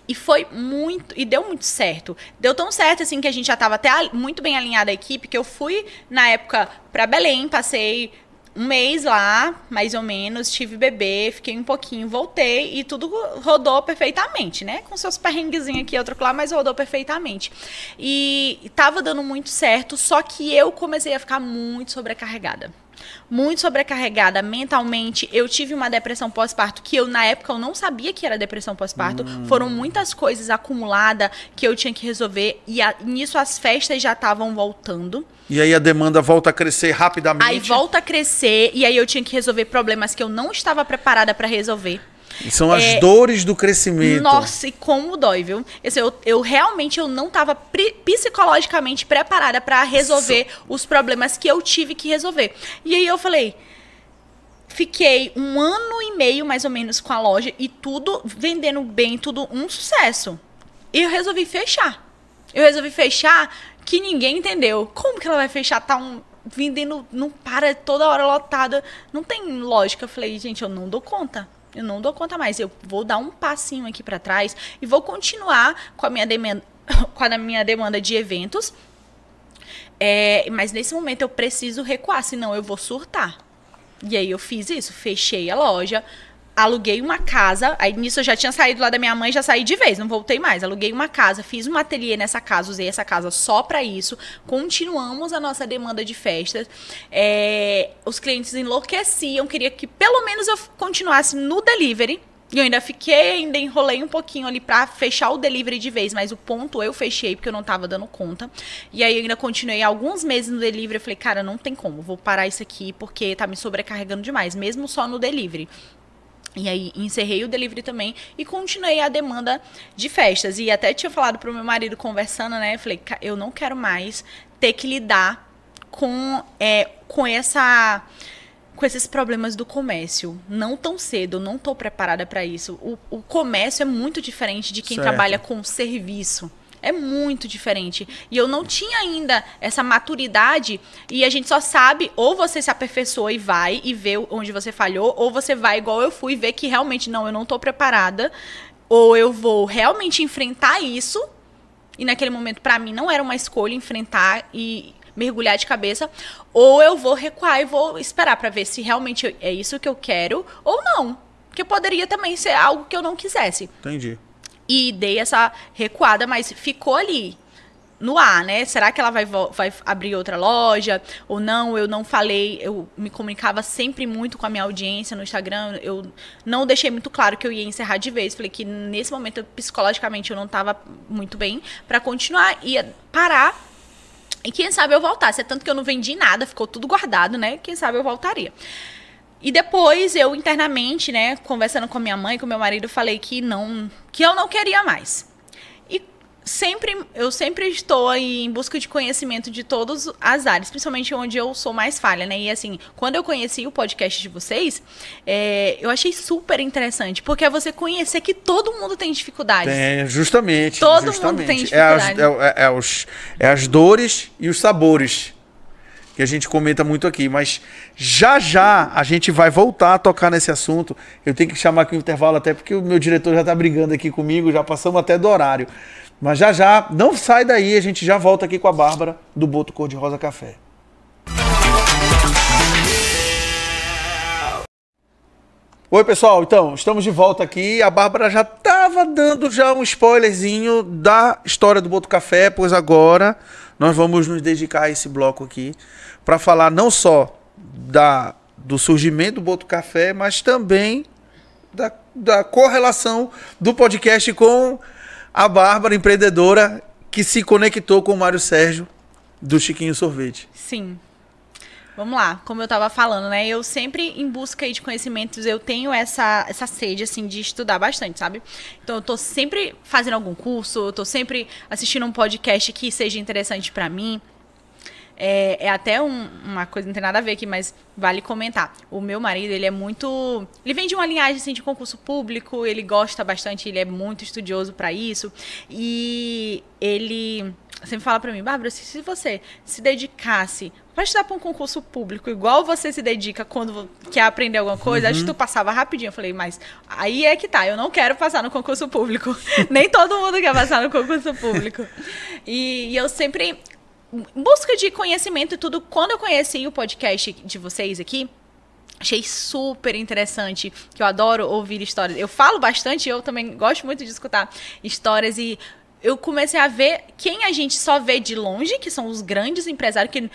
E foi muito, e deu muito certo. Deu tão certo, assim, que a gente já estava até muito bem alinhada a equipe, que eu fui, na época, para Belém, passei um mês lá, mais ou menos, tive bebê, fiquei um pouquinho, voltei e tudo rodou perfeitamente, né? Com seus perrenguezinhos aqui, outro lá, mas rodou perfeitamente. E tava dando muito certo, só que eu comecei a ficar muito sobrecarregada. Muito sobrecarregada mentalmente. Eu tive uma depressão pós-parto que na época eu não sabia que era depressão pós-parto. Foram muitas coisas acumuladas que eu tinha que resolver e nisso as festas já estavam voltando. E aí a demanda volta a crescer rapidamente. Aí volta a crescer e aí eu tinha que resolver problemas que eu não estava preparada para resolver. E são as dores do crescimento. Nossa, e como dói, viu? Eu realmente não estava psicologicamente preparada para resolver os problemas que eu tive que resolver. E aí eu falei, fiquei 1 ano e meio mais ou menos com a loja e tudo vendendo bem, tudo um sucesso. E eu resolvi fechar. Que ninguém entendeu. Como que ela vai fechar? Tá vendendo, não para, toda hora lotada. Não tem lógica. Eu falei, gente, eu não dou conta. Eu não dou conta mais. Eu vou dar um passinho aqui para trás e vou continuar com a minha demanda de eventos. Mas nesse momento eu preciso recuar, senão eu vou surtar. E aí eu fiz isso, fechei a loja, aluguei uma casa. Aí nisso eu já tinha saído lá da minha mãe, já saí de vez, não voltei mais. Aluguei uma casa, fiz um ateliê nessa casa, usei essa casa só para isso. Continuamos a nossa demanda de festas. Os clientes enlouqueciam, queria que pelo menos eu continuasse no delivery. E eu ainda enrolei um pouquinho ali pra fechar o delivery de vez, mas o ponto eu fechei porque eu não tava dando conta. E aí eu ainda continuei alguns meses no delivery. Eu falei, cara, não tem como, vou parar isso aqui porque tá me sobrecarregando demais, mesmo só no delivery. E aí encerrei o delivery também e continuei a demanda de festas. E até tinha falado pro meu marido conversando, né? Eu falei, eu não quero mais ter que lidar com esses problemas do comércio. Não tão cedo, eu não tô preparada para isso. O comércio é muito diferente de quem trabalha com serviço. É muito diferente. E eu não tinha ainda essa maturidade. E a gente só sabe, ou você se aperfeiçoa e vai e vê onde você falhou, ou você vai igual eu fui, ver que realmente não, eu não tô preparada. Ou eu vou realmente enfrentar isso. E naquele momento, para mim, não era uma escolha enfrentar e mergulhar de cabeça. Ou eu vou recuar e vou esperar para ver se realmente é isso que eu quero ou não. Porque poderia também ser algo que eu não quisesse. Entendi. E dei essa recuada, mas ficou ali, no ar, né? Será que ela vai abrir outra loja ou não? Eu não falei, eu me comunicava sempre muito com a minha audiência no Instagram. Eu não deixei muito claro que eu ia encerrar de vez. Falei que nesse momento, psicologicamente, eu não estava muito bem para continuar. Ia parar e quem sabe eu voltasse. É tanto que eu não vendi nada, ficou tudo guardado, né? Quem sabe eu voltaria. E depois eu internamente, né, conversando com a minha mãe, com meu marido, falei que eu não queria mais. E eu sempre estou aí em busca de conhecimento de todas as áreas, principalmente onde eu sou mais falha, né? E assim, quando eu conheci o podcast de vocês, eu achei super interessante, porque é você conhecer que todo mundo tem dificuldades. Justamente. Todo mundo tem dificuldades. É as dores e os sabores que a gente comenta muito aqui, mas já a gente vai voltar a tocar nesse assunto. Eu tenho que chamar aqui um intervalo até porque o meu diretor já está brigando aqui comigo, já passamos até do horário. Mas já, não sai daí, a gente já volta aqui com a Bárbara do Boto Cor-de-Rosa Café. Oi, pessoal, então, estamos de volta aqui. A Bárbara já estava dando um spoilerzinho da história do Boto Café, pois agora nós vamos nos dedicar a esse bloco aqui para falar não só do surgimento do Boto Café, mas também da correlação do podcast com a Bárbara, empreendedora, que se conectou com o Mário Sérgio, do Chiquinho Sorvete. Sim. Vamos lá, como eu tava falando, né? Eu sempre, em busca aí de conhecimentos, eu tenho essa sede, assim, de estudar bastante, sabe? Então, eu tô sempre fazendo algum curso, eu tô sempre assistindo um podcast que seja interessante pra mim. É até uma coisa, não tem nada a ver aqui, mas vale comentar. O meu marido, ele é muito... Ele vem de uma linhagem, assim, de concurso público, ele gosta bastante, ele é muito estudioso pra isso. E ele sempre fala pra mim, Bárbara, se você se dedicasse pra estudar pra um concurso público, igual você se dedica quando quer aprender alguma coisa, acho que tu passava rapidinho. Eu falei, mas aí é que tá, eu não quero passar no concurso público. Nem todo mundo quer passar no concurso público. E eu sempre... Em busca de conhecimento e tudo, quando eu conheci o podcast de vocês aqui, achei super interessante, que eu adoro ouvir histórias. Eu falo bastante, eu também gosto muito de escutar histórias e eu comecei a ver quem a gente só vê de longe, que são os grandes empresários, que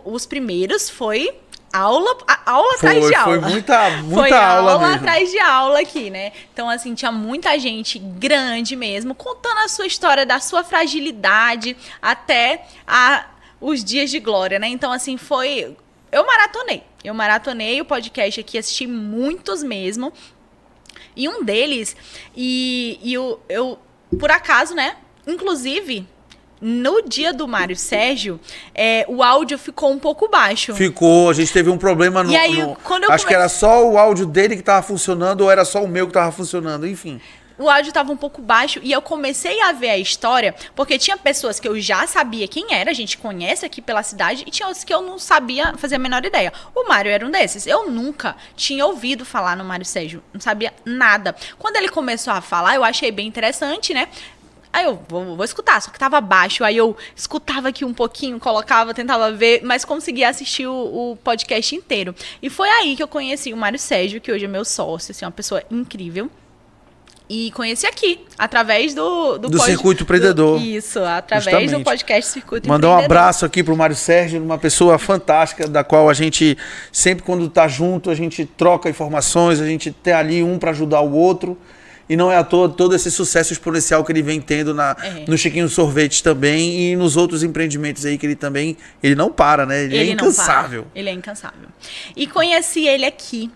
os primeiros foi... aula atrás de aula. Foi muita foi aula mesmo. Atrás de aula aqui, né? Então, assim, tinha muita gente grande mesmo, contando a sua história, da sua fragilidade até os dias de glória, né? Então, assim, foi... Eu maratonei o podcast aqui, assisti muitos mesmo. E um deles, eu por acaso, né? Inclusive... No dia do Mário Sérgio, o áudio ficou um pouco baixo. Ficou, a gente teve um problema no... E aí, quando eu acho que era só o áudio dele que tava funcionando ou era só o meu que tava funcionando, enfim. O áudio estava um pouco baixo e eu comecei a ver a história, porque tinha pessoas que eu já sabia quem era, a gente conhece aqui pela cidade, e tinha outros que eu não sabia, fazia a menor ideia. O Mário era um desses. Eu nunca tinha ouvido falar no Mário Sérgio, não sabia nada. Quando ele começou a falar, eu achei bem interessante, né? Aí eu vou escutar, só que tava baixo. Aí eu escutava aqui um pouquinho, colocava, tentava ver, mas conseguia assistir o podcast inteiro. E foi aí que eu conheci o Mário Sérgio, que hoje é meu sócio, assim, uma pessoa incrível. E conheci aqui, através do Circuito Empreendedor. Isso, através do podcast Circuito Mandar Empreendedor. Um abraço aqui pro Mário Sérgio, uma pessoa fantástica, da qual a gente, sempre quando tá junto, a gente troca informações, a gente tem ali um para ajudar o outro. E não é à toa todo esse sucesso exponencial que ele vem tendo no Chiquinho Sorvete também e nos outros empreendimentos aí que ele não para, né? Ele é incansável. Ele é incansável. E conheci ele aqui.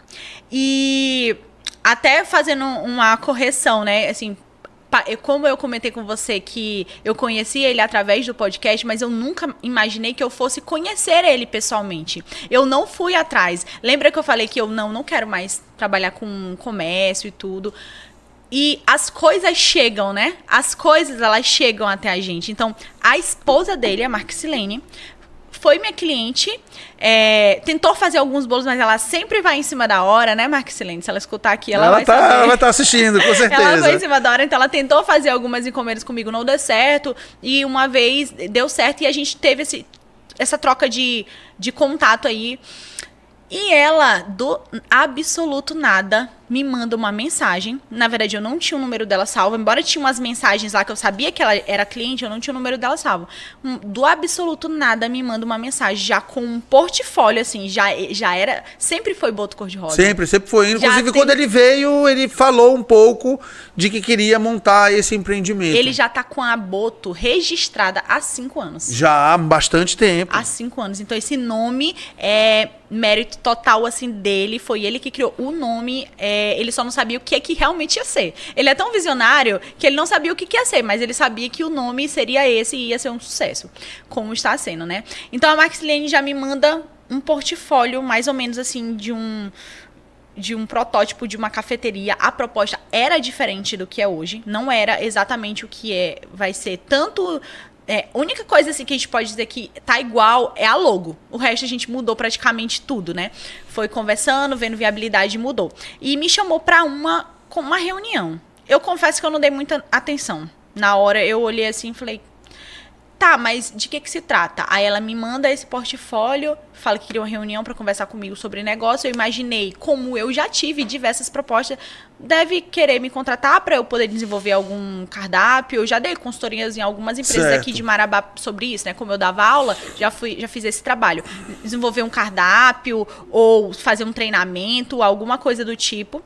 E até fazendo uma correção, né? Assim, como eu comentei com você que eu conheci ele através do podcast, mas eu nunca imaginei que eu fosse conhecer ele pessoalmente. Eu não fui atrás. Lembra que eu falei que eu não quero mais trabalhar com comércio e tudo? E as coisas chegam, né? As coisas, elas chegam até a gente. Então, a esposa dele, a Marxilene, foi minha cliente, tentou fazer alguns bolos, mas ela sempre vai em cima da hora, né, Marxilene? Se ela escutar aqui, ela vai saber. Ela vai estar assistindo, com certeza. Ela foi em cima da hora, então ela tentou fazer algumas encomendas comigo, não deu certo. E uma vez deu certo e a gente teve essa troca de contato aí. E ela, do absoluto nada, me manda uma mensagem. Na verdade, eu não tinha o número dela salvo. Embora tinha umas mensagens lá que eu sabia que ela era cliente, eu não tinha o número dela salvo. Do absoluto nada, me manda uma mensagem já com um portfólio, assim, já era... Sempre foi Boto Cor-de-Rosa. Sempre foi. Inclusive, quando ele veio, ele falou um pouco de que queria montar esse empreendimento. Ele já tá com a Boto registrada há 5 anos. Já há bastante tempo. Há 5 anos. Então, esse nome é mérito total, assim, dele. Foi ele que criou o nome. Ele só não sabia o que realmente ia ser. Ele é tão visionário que ele não sabia o que ia ser, mas ele sabia que o nome seria esse e ia ser um sucesso, como está sendo, né? Então, a Marxilene já me manda um portfólio, mais ou menos, assim, de um protótipo de uma cafeteria. A proposta era diferente do que é hoje. Não era exatamente o que vai ser tanto... A única coisa assim, que a gente pode dizer que tá igual é a logo. O resto a gente mudou praticamente tudo, né? Foi conversando, vendo viabilidade e mudou. E me chamou para uma reunião. Eu confesso que eu não dei muita atenção. Na hora eu olhei assim e falei... Tá, mas de que se trata? Aí ela me manda esse portfólio, fala que queria uma reunião para conversar comigo sobre negócio. Eu imaginei, como eu já tive diversas propostas, deve querer me contratar para eu poder desenvolver algum cardápio. Eu já dei consultorias em algumas empresas aqui de Marabá sobre isso, né? Como eu dava aula, já fiz esse trabalho. Desenvolver um cardápio ou fazer um treinamento, alguma coisa do tipo.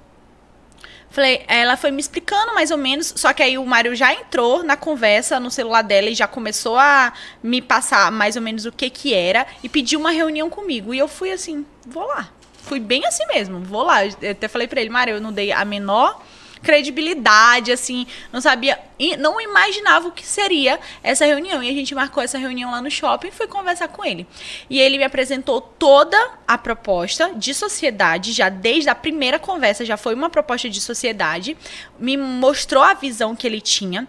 Falei, ela foi me explicando mais ou menos, só que aí o Mário já entrou na conversa no celular dela e já começou a me passar mais ou menos o que era e pediu uma reunião comigo. E eu fui assim, vou lá. Fui bem assim mesmo, vou lá. Eu até falei pra ele, Mário, eu não dei a menor credibilidade, assim, não sabia, não imaginava o que seria essa reunião. E a gente marcou essa reunião lá no shopping e fui conversar com ele. E ele me apresentou toda a proposta de sociedade, já desde a primeira conversa, já foi uma proposta de sociedade, me mostrou a visão que ele tinha.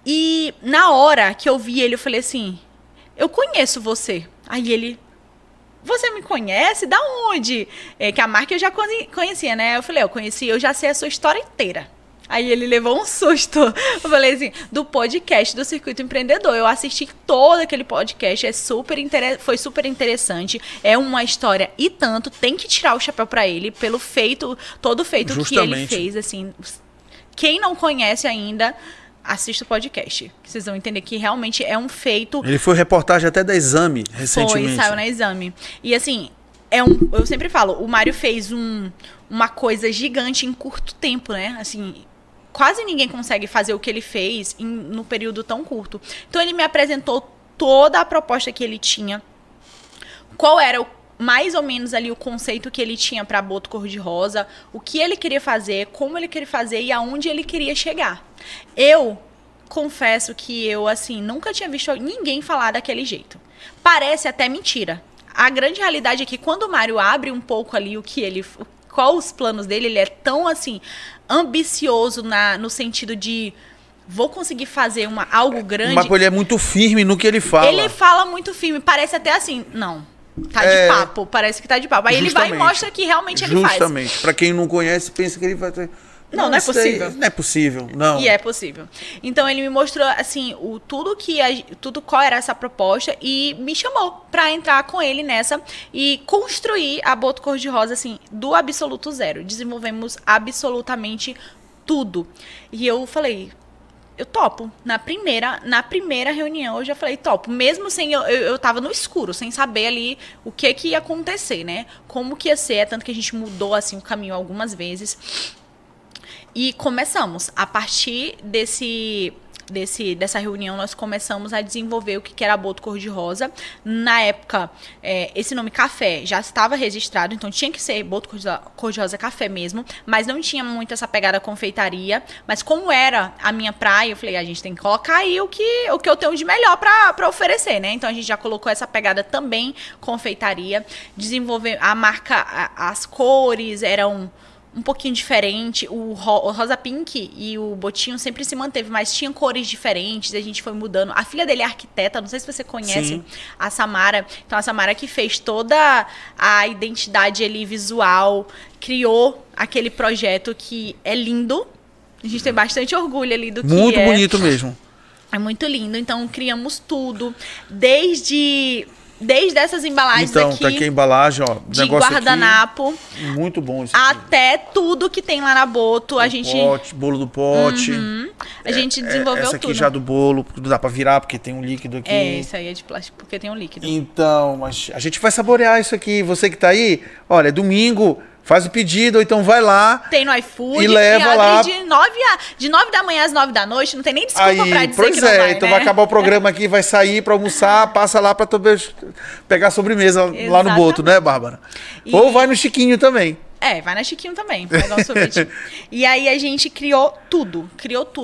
E na hora que eu vi ele, eu falei assim, eu conheço você. Aí ele... Você me conhece? Da onde? Que a marca eu já conhecia, né? Eu falei, eu conheci, eu já sei a sua história inteira. Aí ele levou um susto. Eu falei assim, do podcast do Circuito Empreendedor. Eu assisti todo aquele podcast, foi super interessante. É uma história e tanto, tem que tirar o chapéu pra ele pelo feito, todo o feito Justamente. Que ele fez, assim. Quem não conhece ainda, assista o podcast. Vocês vão entender que realmente é um feito. Ele foi reportagem até da Exame, recentemente. Foi, saiu na Exame. E assim, eu sempre falo, o Mário fez uma coisa gigante em curto tempo, né? Assim, quase ninguém consegue fazer o que ele fez no período tão curto. Então ele me apresentou toda a proposta que ele tinha. Qual era mais ou menos ali o conceito que ele tinha para Boto Cor-de-Rosa, o que ele queria fazer, como ele queria fazer e aonde ele queria chegar. Eu confesso que eu, assim, nunca tinha visto ninguém falar daquele jeito. Parece até mentira. A grande realidade é que quando o Mário abre um pouco ali qual os planos dele, ele é tão, assim, ambicioso no sentido de vou conseguir fazer algo grande. Mas ele é muito firme no que ele fala. Ele fala muito firme, parece até assim, não, tá de papo, parece que tá de papo. Aí Justamente. Ele vai e mostra que realmente ele faz. Justamente, pra quem não conhece, pensa que ele vai ter... Não é possível. Não é possível, não. E é possível. Então ele me mostrou assim, qual era essa proposta e me chamou pra entrar com ele nessa e construir a Boto Cor-de-Rosa assim, do absoluto zero. Desenvolvemos absolutamente tudo. E eu falei, eu topo. Na primeira reunião eu já falei, topo. Mesmo sem eu tava no escuro, sem saber ali o que ia acontecer, né? Como que ia ser, tanto que a gente mudou assim o caminho algumas vezes. E começamos, a partir dessa reunião, nós começamos a desenvolver o que era a Boto Cor-de-Rosa. Na época, esse nome Café já estava registrado, então tinha que ser Boto Cor-de-Rosa Café mesmo, mas não tinha muito essa pegada confeitaria. Mas como era a minha praia, eu falei, a gente tem que colocar aí o que eu tenho de melhor para oferecer, né? Então a gente já colocou essa pegada também confeitaria, desenvolver a marca, as cores eram um pouquinho diferente, o rosa pink e o botinho sempre se manteve, mas tinha cores diferentes, a gente foi mudando. A filha dele é arquiteta, não sei se você conhece, Sim. a Samara. Então a Samara que fez toda a identidade ali visual, criou aquele projeto que é lindo. A gente tem bastante orgulho ali do que Muito bonito mesmo. É muito lindo, então criamos tudo, desde essas embalagens então, aqui. Então, tá aqui a embalagem, ó. De guardanapo. Muito bom isso aqui. Até tudo que tem lá na Boto. Bolo do pote. A gente desenvolveu tudo. Essa aqui já do bolo, não dá pra virar porque tem um líquido aqui. Isso aí é de plástico porque tem um líquido. Então, mas a gente vai saborear isso aqui. Você que tá aí, olha, domingo... Faz o pedido, ou então vai lá. Tem no iFood. E leva lá. De 9 da manhã às 9 da noite. Não tem nem desculpa aí, pra dizer que não vai, então né? vai acabar o programa aqui, vai sair pra almoçar, passa lá pra pegar a sobremesa lá no Boto, né, Bárbara? Ou vai no Chiquinho também. Vai na Chiquinho também, pegar um sorvete. E aí a gente criou tudo,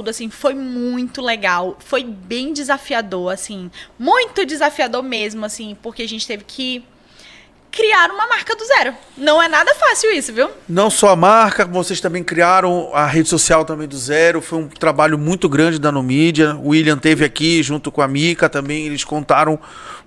assim, foi muito legal, foi bem desafiador, assim, muito desafiador mesmo, assim, porque a gente teve que criar uma marca do zero. Não é nada fácil isso, viu? Não só a marca, vocês também criaram a rede social também do zero. Foi um trabalho muito grande da Numídia. O William teve aqui junto com a Mica também. Eles contaram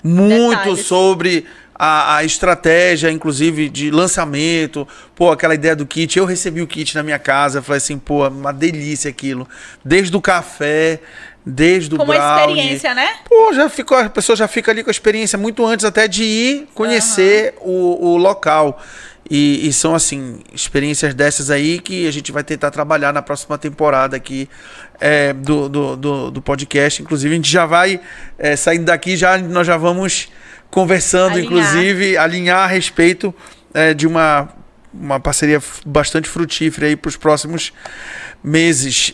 muito Detalhes. Sobre a estratégia, inclusive, de lançamento. Pô, aquela ideia do kit. Eu recebi o kit na minha casa. Falei assim, pô, uma delícia aquilo. Desde o café... Desde o brownie. Como experiência, né? Pô, a pessoa já fica ali com a experiência muito antes até de ir conhecer o local. E são, assim, experiências dessas aí que a gente vai tentar trabalhar na próxima temporada aqui do podcast. Inclusive, a gente já vai saindo daqui, nós já vamos conversando, inclusive, alinhar a respeito de uma uma parceria bastante frutífera aí para os próximos meses.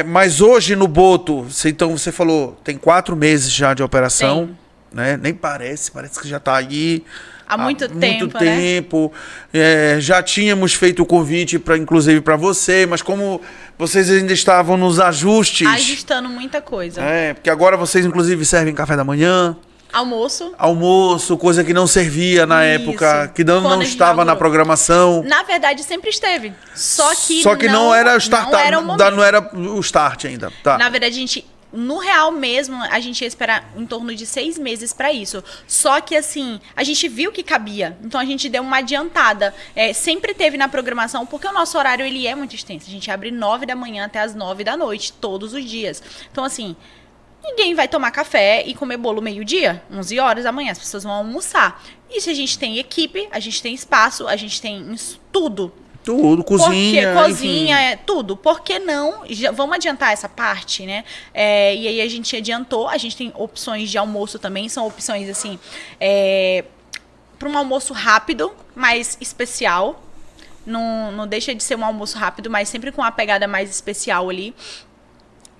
Mas hoje no Boto, então você falou, tem 4 meses já de operação, né? Nem parece que já está aí há muito tempo. Né? Já tínhamos feito o convite, inclusive para você, mas como vocês ainda estavam nos ajustes... Ajustando muita coisa. Porque agora vocês, inclusive, servem café da manhã... Almoço, coisa que não servia na época, que não estava na programação. Na verdade, sempre esteve. Só que não era o start, não era o start ainda. Tá. Na verdade, no real mesmo, a gente ia esperar em torno de 6 meses para isso. Só que, assim, a gente viu que cabia. Então, a gente deu uma adiantada. Sempre teve na programação, porque o nosso horário ele é muito extenso. A gente abre 9 da manhã até as 9 da noite, todos os dias. Então, assim... Ninguém vai tomar café e comer bolo meio-dia, 11 horas da manhã, as pessoas vão almoçar. E se a gente tem equipe, a gente tem espaço, a gente tem tudo. Tudo, cozinha. Cozinha, tudo. Por que não? Vamos adiantar essa parte, né? E aí a gente adiantou, a gente tem opções de almoço também, são opções assim, para um almoço rápido, mas especial. Não deixa de ser um almoço rápido, mas sempre com uma pegada mais especial ali.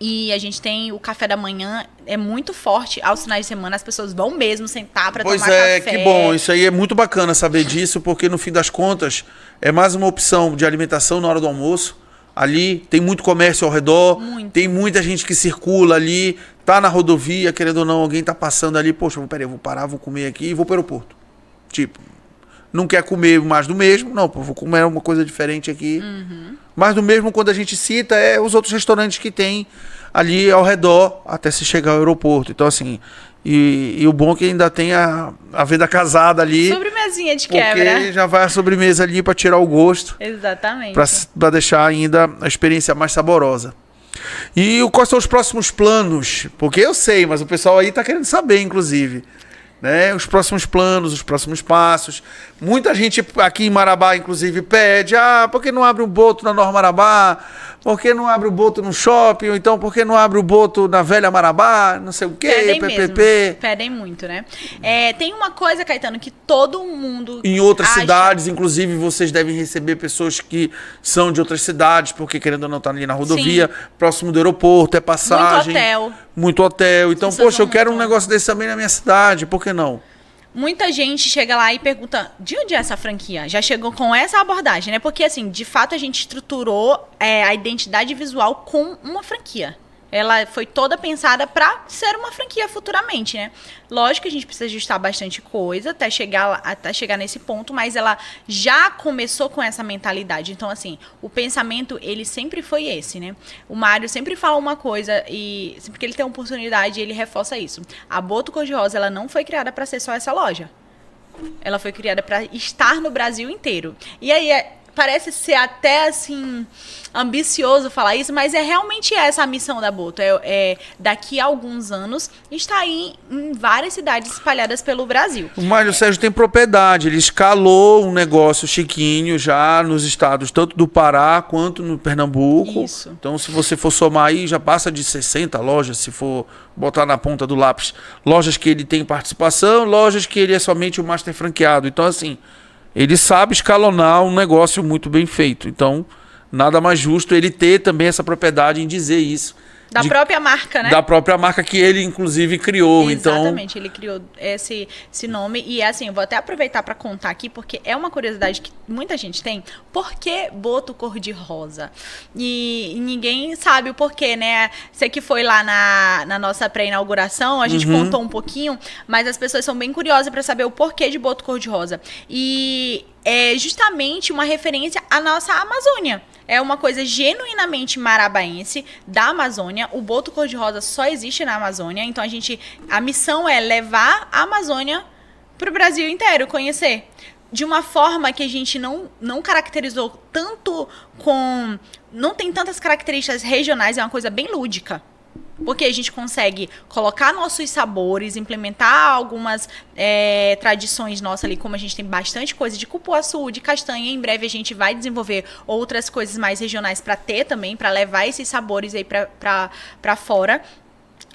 E a gente tem o café da manhã, é muito forte aos finais de semana, as pessoas vão mesmo sentar para tomar café. Que bom, isso aí é muito bacana saber disso, porque no fim das contas é mais uma opção de alimentação na hora do almoço. Ali tem muito comércio ao redor, tem muita gente que circula ali, tá na rodovia, querendo ou não, alguém tá passando ali, poxa, peraí, eu vou parar, vou comer aqui e vou para o aeroporto. Tipo, não quer comer mais do mesmo, não, vou comer uma coisa diferente aqui. Mais do mesmo, quando a gente cita, os outros restaurantes que tem ali ao redor até se chegar ao aeroporto. Então, assim, e o bom é que ainda tem a venda casada ali. Sobremesinha de quebra. Porque já vai a sobremesa ali para tirar o gosto. Exatamente. Para deixar ainda a experiência mais saborosa. E quais são os próximos planos? Porque eu sei, mas o pessoal aí tá querendo saber, inclusive. Né? Os próximos planos, os próximos passos. Muita gente aqui em Marabá, inclusive, pede: por que não abre um Boto na Nova Marabá? Por que não abre o Boto no shopping? Ou então, por que não abre o Boto na Velha Marabá? Não sei o quê, PPP. Pedem muito, né? Tem uma coisa, Caetano, que todo mundo em outras cidades, inclusive, vocês devem receber pessoas que são de outras cidades, porque querendo ou não, tá ali na rodovia, próximo do aeroporto, passagem. Muito hotel. Então, poxa, eu quero um negócio desse também na minha cidade, por que não? Muita gente chega lá e pergunta, de onde é essa franquia? Já chegou com essa abordagem, né? Porque, assim, de fato, a gente estruturou a identidade visual com uma franquia. Ela foi toda pensada para ser uma franquia futuramente, né? Lógico que a gente precisa ajustar bastante coisa até chegar nesse ponto, mas ela já começou com essa mentalidade. Então, assim, o pensamento, ele sempre foi esse, né? O Mário sempre fala uma coisa e sempre que ele tem uma oportunidade, ele reforça isso. A Boto Cor-de-Rosa, ela não foi criada para ser só essa loja. Ela foi criada para estar no Brasil inteiro. E aí, parece ser até, assim, ambicioso falar isso, mas realmente essa a missão da Boto. Daqui a alguns anos, está aí em várias cidades espalhadas pelo Brasil. O Mário Sérgio tem propriedade, ele escalou um negócio chiquinho já nos estados, tanto do Pará quanto no Pernambuco. Isso. Então, se você for somar aí, já passa de 60 lojas, se for botar na ponta do lápis. Lojas que ele tem participação, lojas que ele é somente o master franqueado. Então, assim, ele sabe escalonar um negócio muito bem feito. Então, nada mais justo ele ter também essa propriedade em dizer isso. Da própria marca, né? Da própria marca que ele, inclusive, criou. Exatamente, ele criou esse nome. E, assim, eu vou até aproveitar para contar aqui, porque é uma curiosidade que muita gente tem. Por que Boto Cor-de-Rosa? E ninguém sabe o porquê, né? Você que foi lá na nossa pré-inauguração, a gente contou um pouquinho, mas as pessoas são bem curiosas para saber o porquê de Boto Cor-de-Rosa. E é justamente uma referência à nossa Amazônia. É uma coisa genuinamente marabaense da Amazônia. O Boto Cor-de-Rosa só existe na Amazônia. Então, a missão é levar a Amazônia para o Brasil inteiro, conhecer. De uma forma que a gente não caracterizou tanto com... Não tem tantas características regionais, é uma coisa bem lúdica. Porque a gente consegue colocar nossos sabores, implementar algumas tradições nossas ali, como a gente tem bastante coisa de cupuaçu, de castanha. Em breve a gente vai desenvolver outras coisas mais regionais para ter também, para levar esses sabores aí para fora.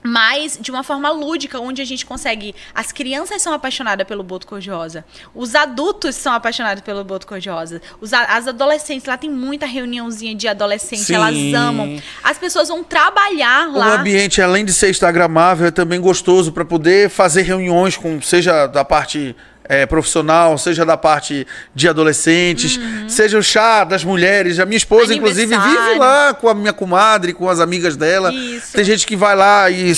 mas de uma forma lúdica, onde a gente consegue... As crianças são apaixonadas pelo boto cor-de-rosa. Os adultos são apaixonados pelo boto cor-de-rosa. As adolescentes, lá tem muita reuniãozinha de adolescente, Sim. elas amam. As pessoas vão trabalhar lá. O ambiente, além de ser instagramável, é também gostoso para poder fazer reuniões com, seja da parte profissional, seja da parte de adolescentes, seja o chá das mulheres. A minha esposa, inclusive, vive lá com a minha comadre, com as amigas dela. Isso. Tem gente que vai lá e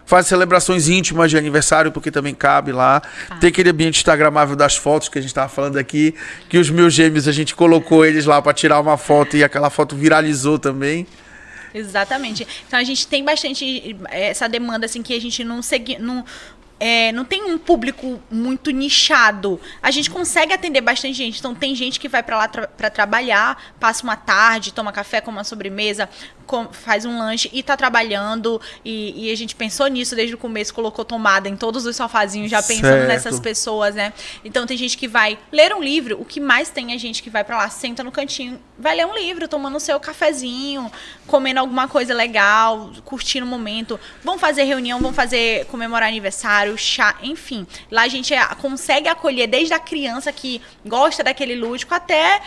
faz celebrações íntimas de aniversário, porque também cabe lá. Tem aquele ambiente instagramável das fotos que a gente estava falando aqui, que os meus gêmeos, a gente colocou eles lá para tirar uma foto e aquela foto viralizou também. Exatamente. Então a gente tem bastante essa demanda, assim, que a gente não tem um público muito nichado. A gente consegue atender bastante gente. Então tem gente que vai para lá para trabalhar, passa uma tarde, toma café, come uma sobremesa, faz um lanche e tá trabalhando. E a gente pensou nisso desde o começo, colocou tomada em todos os sofazinhos, já pensando nessas pessoas, né? Então tem gente que vai ler um livro. O que mais tem é gente que vai para lá, senta no cantinho, vai ler um livro, tomando o seu cafezinho, comendo alguma coisa legal, curtindo o momento. Vão fazer reunião, vão comemorar aniversário, chá, enfim. Lá a gente consegue acolher desde a criança que gosta daquele lúdico até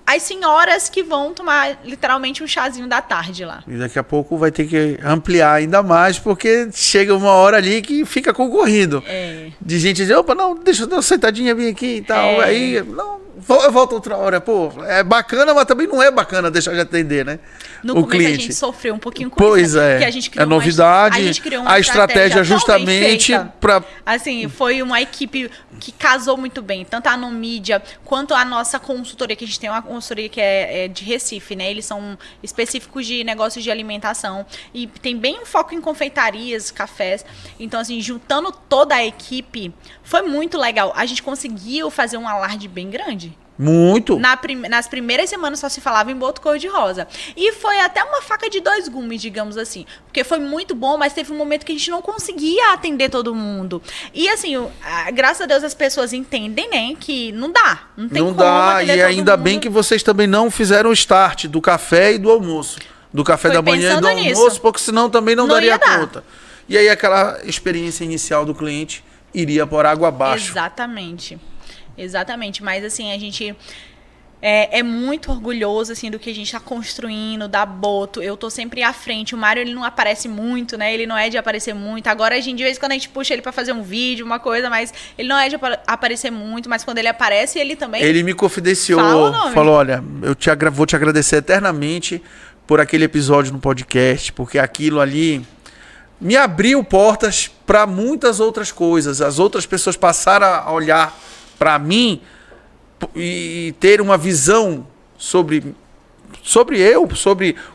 as senhoras que vão tomar literalmente um chazinho da tarde lá. E daqui a pouco vai ter que ampliar ainda mais, porque chega uma hora ali que fica concorrido. De gente dizer, opa, não, deixa eu dar uma sentadinha bem aqui e tal. Aí, não, eu volto outra hora. Pô, é bacana, mas também não é bacana deixar de atender, né? No o começo cliente. A gente sofreu um pouquinho com pois isso. É, a gente criou novidade, a gente criou uma estratégia justamente para... Assim, foi uma equipe que casou muito bem, tanto a Nomídia quanto a nossa consultoria, que a gente tem uma consultoria que é de Recife, né? Eles são específicos de negócios de alimentação e tem bem um foco em confeitarias, cafés. Então, assim, juntando toda a equipe, foi muito legal. A gente conseguiu fazer um alarde bem grande. Muito. Nas primeiras semanas só se falava em boto cor-de-rosa. E foi até uma faca de dois gumes, digamos assim. Porque foi muito bom, mas teve um momento que a gente não conseguia atender todo mundo. E assim, graças a Deus as pessoas entendem, né, que não dá. Não tem como atender e todo ainda mundo. bem que vocês também não fizeram o start do café e do almoço. Do café da manhã e do almoço, porque senão também não daria conta. E aí aquela experiência inicial do cliente iria por água abaixo. Exatamente, mas assim, a gente é muito orgulhoso, assim, do que a gente tá construindo, da Boto. Eu tô sempre à frente. O Mário, ele não aparece muito, né? Ele não é de aparecer muito. Agora, a gente, de vez em quando, a gente puxa ele pra fazer um vídeo, uma coisa, mas ele não é de aparecer muito, mas quando ele aparece, ele também... Ele me confidenciou, falou, olha, vou te agradecer eternamente por aquele episódio no podcast, porque aquilo ali me abriu portas para muitas outras coisas. As outras pessoas passaram a olhar para mim e ter uma visão sobre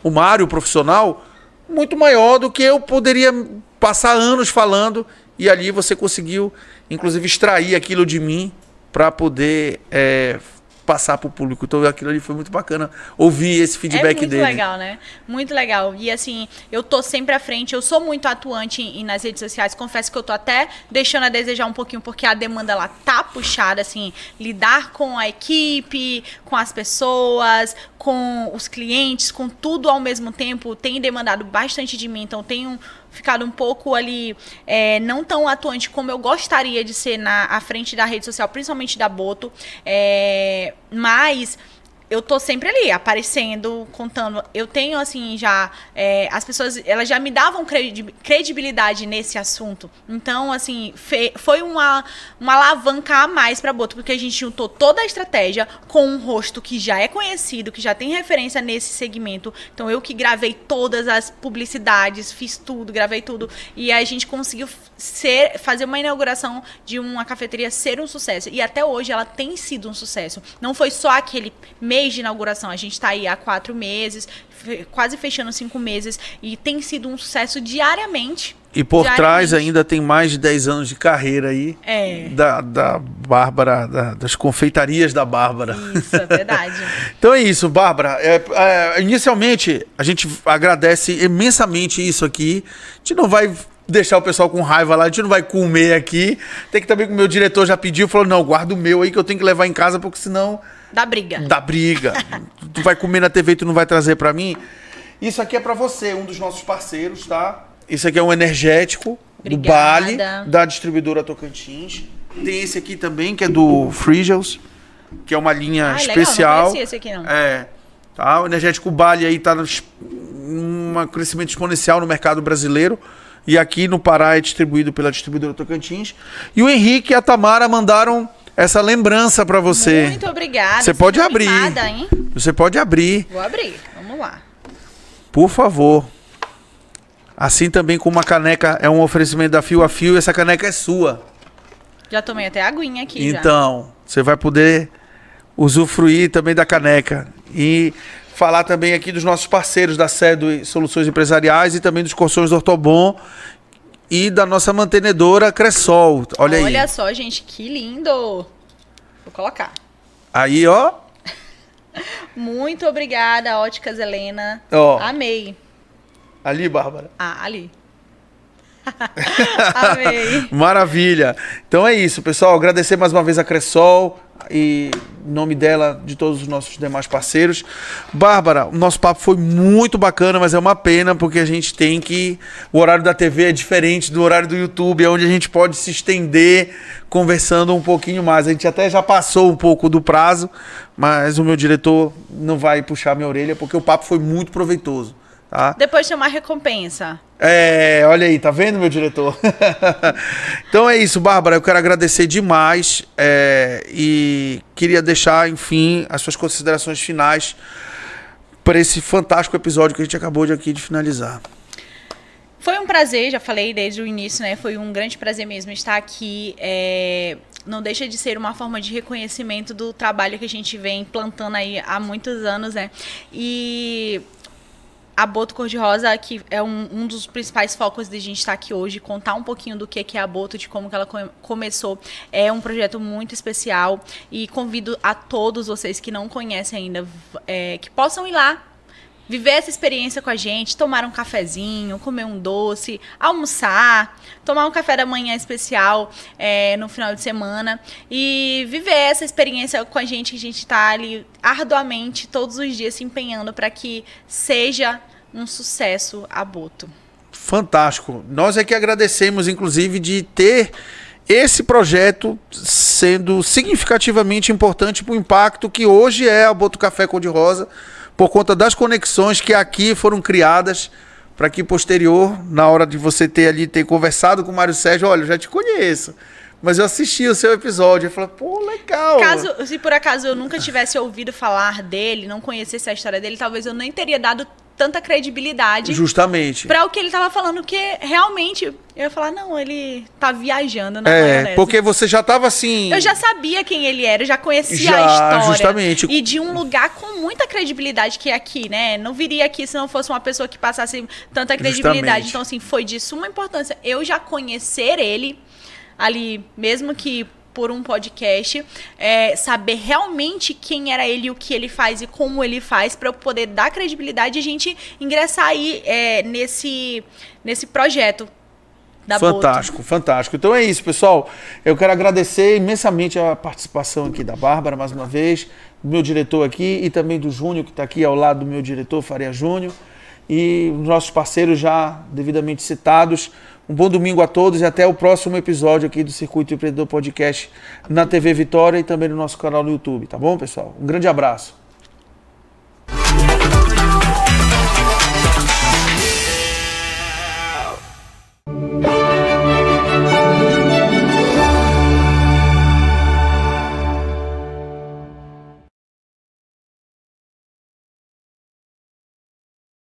o Mário profissional muito maior do que eu poderia passar anos falando, e ali você conseguiu inclusive extrair aquilo de mim para poder passar para o público. Então aquilo ali foi muito bacana ouvir esse feedback dele. É muito legal, né? Muito legal. E assim, eu tô sempre à frente, eu sou muito atuante nas redes sociais, confesso que eu tô até deixando a desejar um pouquinho, porque a demanda ela tá puxada, assim, lidar com a equipe, com as pessoas, com os clientes, com tudo ao mesmo tempo, tem demandado bastante de mim, então tenho ficado um pouco ali, não tão atuante como eu gostaria de ser à frente da rede social, principalmente da Boto, mas eu tô sempre ali, aparecendo, contando. Eu tenho, assim, já... as pessoas, elas já me davam credibilidade nesse assunto. Então, assim, foi uma alavanca a mais pra Boto, porque a gente juntou toda a estratégia com um rosto que já é conhecido, que já tem referência nesse segmento. Então, eu que gravei todas as publicidades, fiz tudo, gravei tudo. E a gente conseguiu fazer uma inauguração de uma cafeteria ser um sucesso. E até hoje ela tem sido um sucesso. Não foi só aquele mês de inauguração, a gente está aí há 4 meses, quase fechando 5 meses, e tem sido um sucesso diariamente. E por trás ainda tem mais de 10 anos de carreira aí, da Bárbara, das confeitarias da Bárbara. Isso, é verdade. Então é isso, Bárbara. Inicialmente, a gente agradece imensamente isso aqui. A gente não vai deixar o pessoal com raiva lá, a gente não vai comer aqui. Tem que também, que o meu diretor já pediu, falou, não, guarda o meu aí que eu tenho que levar em casa, porque senão... Dá briga. Tu vai comer na TV e tu não vai trazer pra mim? Isso aqui é pra você, um dos nossos parceiros, tá? Esse aqui é um energético do Obrigada. Bali, da distribuidora Tocantins. Tem esse aqui também, que é do Frigels, que é uma linha especial. Legal, não conhecia esse aqui, não. Tá? O energético Bali aí tá um crescimento exponencial no mercado brasileiro. E aqui no Pará é distribuído pela distribuidora Tocantins. E o Henrique e a Tamara mandaram essa lembrança para você. Muito obrigada. Você pode abrir. Animada, hein? Você pode abrir. Vou abrir. Vamos lá. Por favor. Assim também com uma caneca, é um oferecimento da Fio a Fio, e essa caneca é sua. Já tomei até aguinha aqui. Então, você vai poder usufruir também da caneca. E falar também aqui dos nossos parceiros da Cedo Soluções Empresariais e também dos Colchões do Ortobon e da nossa mantenedora Cressol. Olha aí. Olha só, gente, que lindo. Vou colocar. Aí, ó. Muito obrigada, Óticas Helena. Ó. Amei. Ali, Bárbara. Ali. Amei. Maravilha. Então é isso, pessoal. Agradecer mais uma vez a Cressol e em nome dela, de todos os nossos demais parceiros. Bárbara, o nosso papo foi muito bacana, mas é uma pena porque a gente tem que... O horário da TV é diferente do horário do YouTube, é onde a gente pode se estender conversando um pouquinho mais. A gente até já passou um pouco do prazo, mas o meu diretor não vai puxar minha orelha porque o papo foi muito proveitoso. Tá? Depois tem uma recompensa. Olha aí, tá vendo, meu diretor? Então é isso, Bárbara, eu quero agradecer demais e queria deixar, enfim, as suas considerações finais para esse fantástico episódio que a gente acabou de finalizar. Foi um prazer, já falei desde o início, né? Foi um grande prazer mesmo estar aqui. Não deixa de ser uma forma de reconhecimento do trabalho que a gente vem plantando aí há muitos anos, né? E a Boto Cor-de-Rosa, que é um dos principais focos de a gente estar aqui hoje, contar um pouquinho do que é a Boto, de como que ela começou. É um projeto muito especial e convido a todos vocês que não conhecem ainda, que possam ir lá, viver essa experiência com a gente, tomar um cafezinho, comer um doce, almoçar, tomar um café da manhã especial no final de semana e viver essa experiência com a gente, que a gente está ali arduamente todos os dias se empenhando para que seja um sucesso a Boto. Fantástico. Nós é que agradecemos, inclusive, de ter esse projeto sendo significativamente importante para o impacto que hoje é a Boto Café Cor-de-Rosa, por conta das conexões que aqui foram criadas para que posterior, na hora de você ter conversado com o Mário Sérgio, olha, eu já te conheço, mas eu assisti o seu episódio, eu falei, pô, legal. Se por acaso eu nunca tivesse ouvido falar dele, não conhecesse a história dele, talvez eu nem teria dado tanta credibilidade. Justamente. Para o que ele tava falando, porque realmente eu ia falar, não, ele tá viajando na maionese. Porque você já tava assim... Eu já sabia quem ele era, eu já conhecia a história. Justamente. E de um lugar com muita credibilidade que é aqui, né? Não viria aqui se não fosse uma pessoa que passasse tanta credibilidade. Justamente. Então, assim, foi de suma importância eu já conhecer ele ali, mesmo que por um podcast, saber realmente quem era ele, o que ele faz e como ele faz, para eu poder dar credibilidade e a gente ingressar aí nesse projeto da Fantástico, Boto. Fantástico. Então é isso, pessoal. Eu quero agradecer imensamente a participação aqui da Bárbara, mais uma vez, do meu diretor aqui e também do Júnior, que está aqui ao lado do meu diretor, Faria Júnior, e os nossos parceiros já devidamente citados. Um bom domingo a todos e até o próximo episódio aqui do Circuito Empreendedor Podcast na TV Vitória e também no nosso canal no YouTube, tá bom, pessoal? Um grande abraço.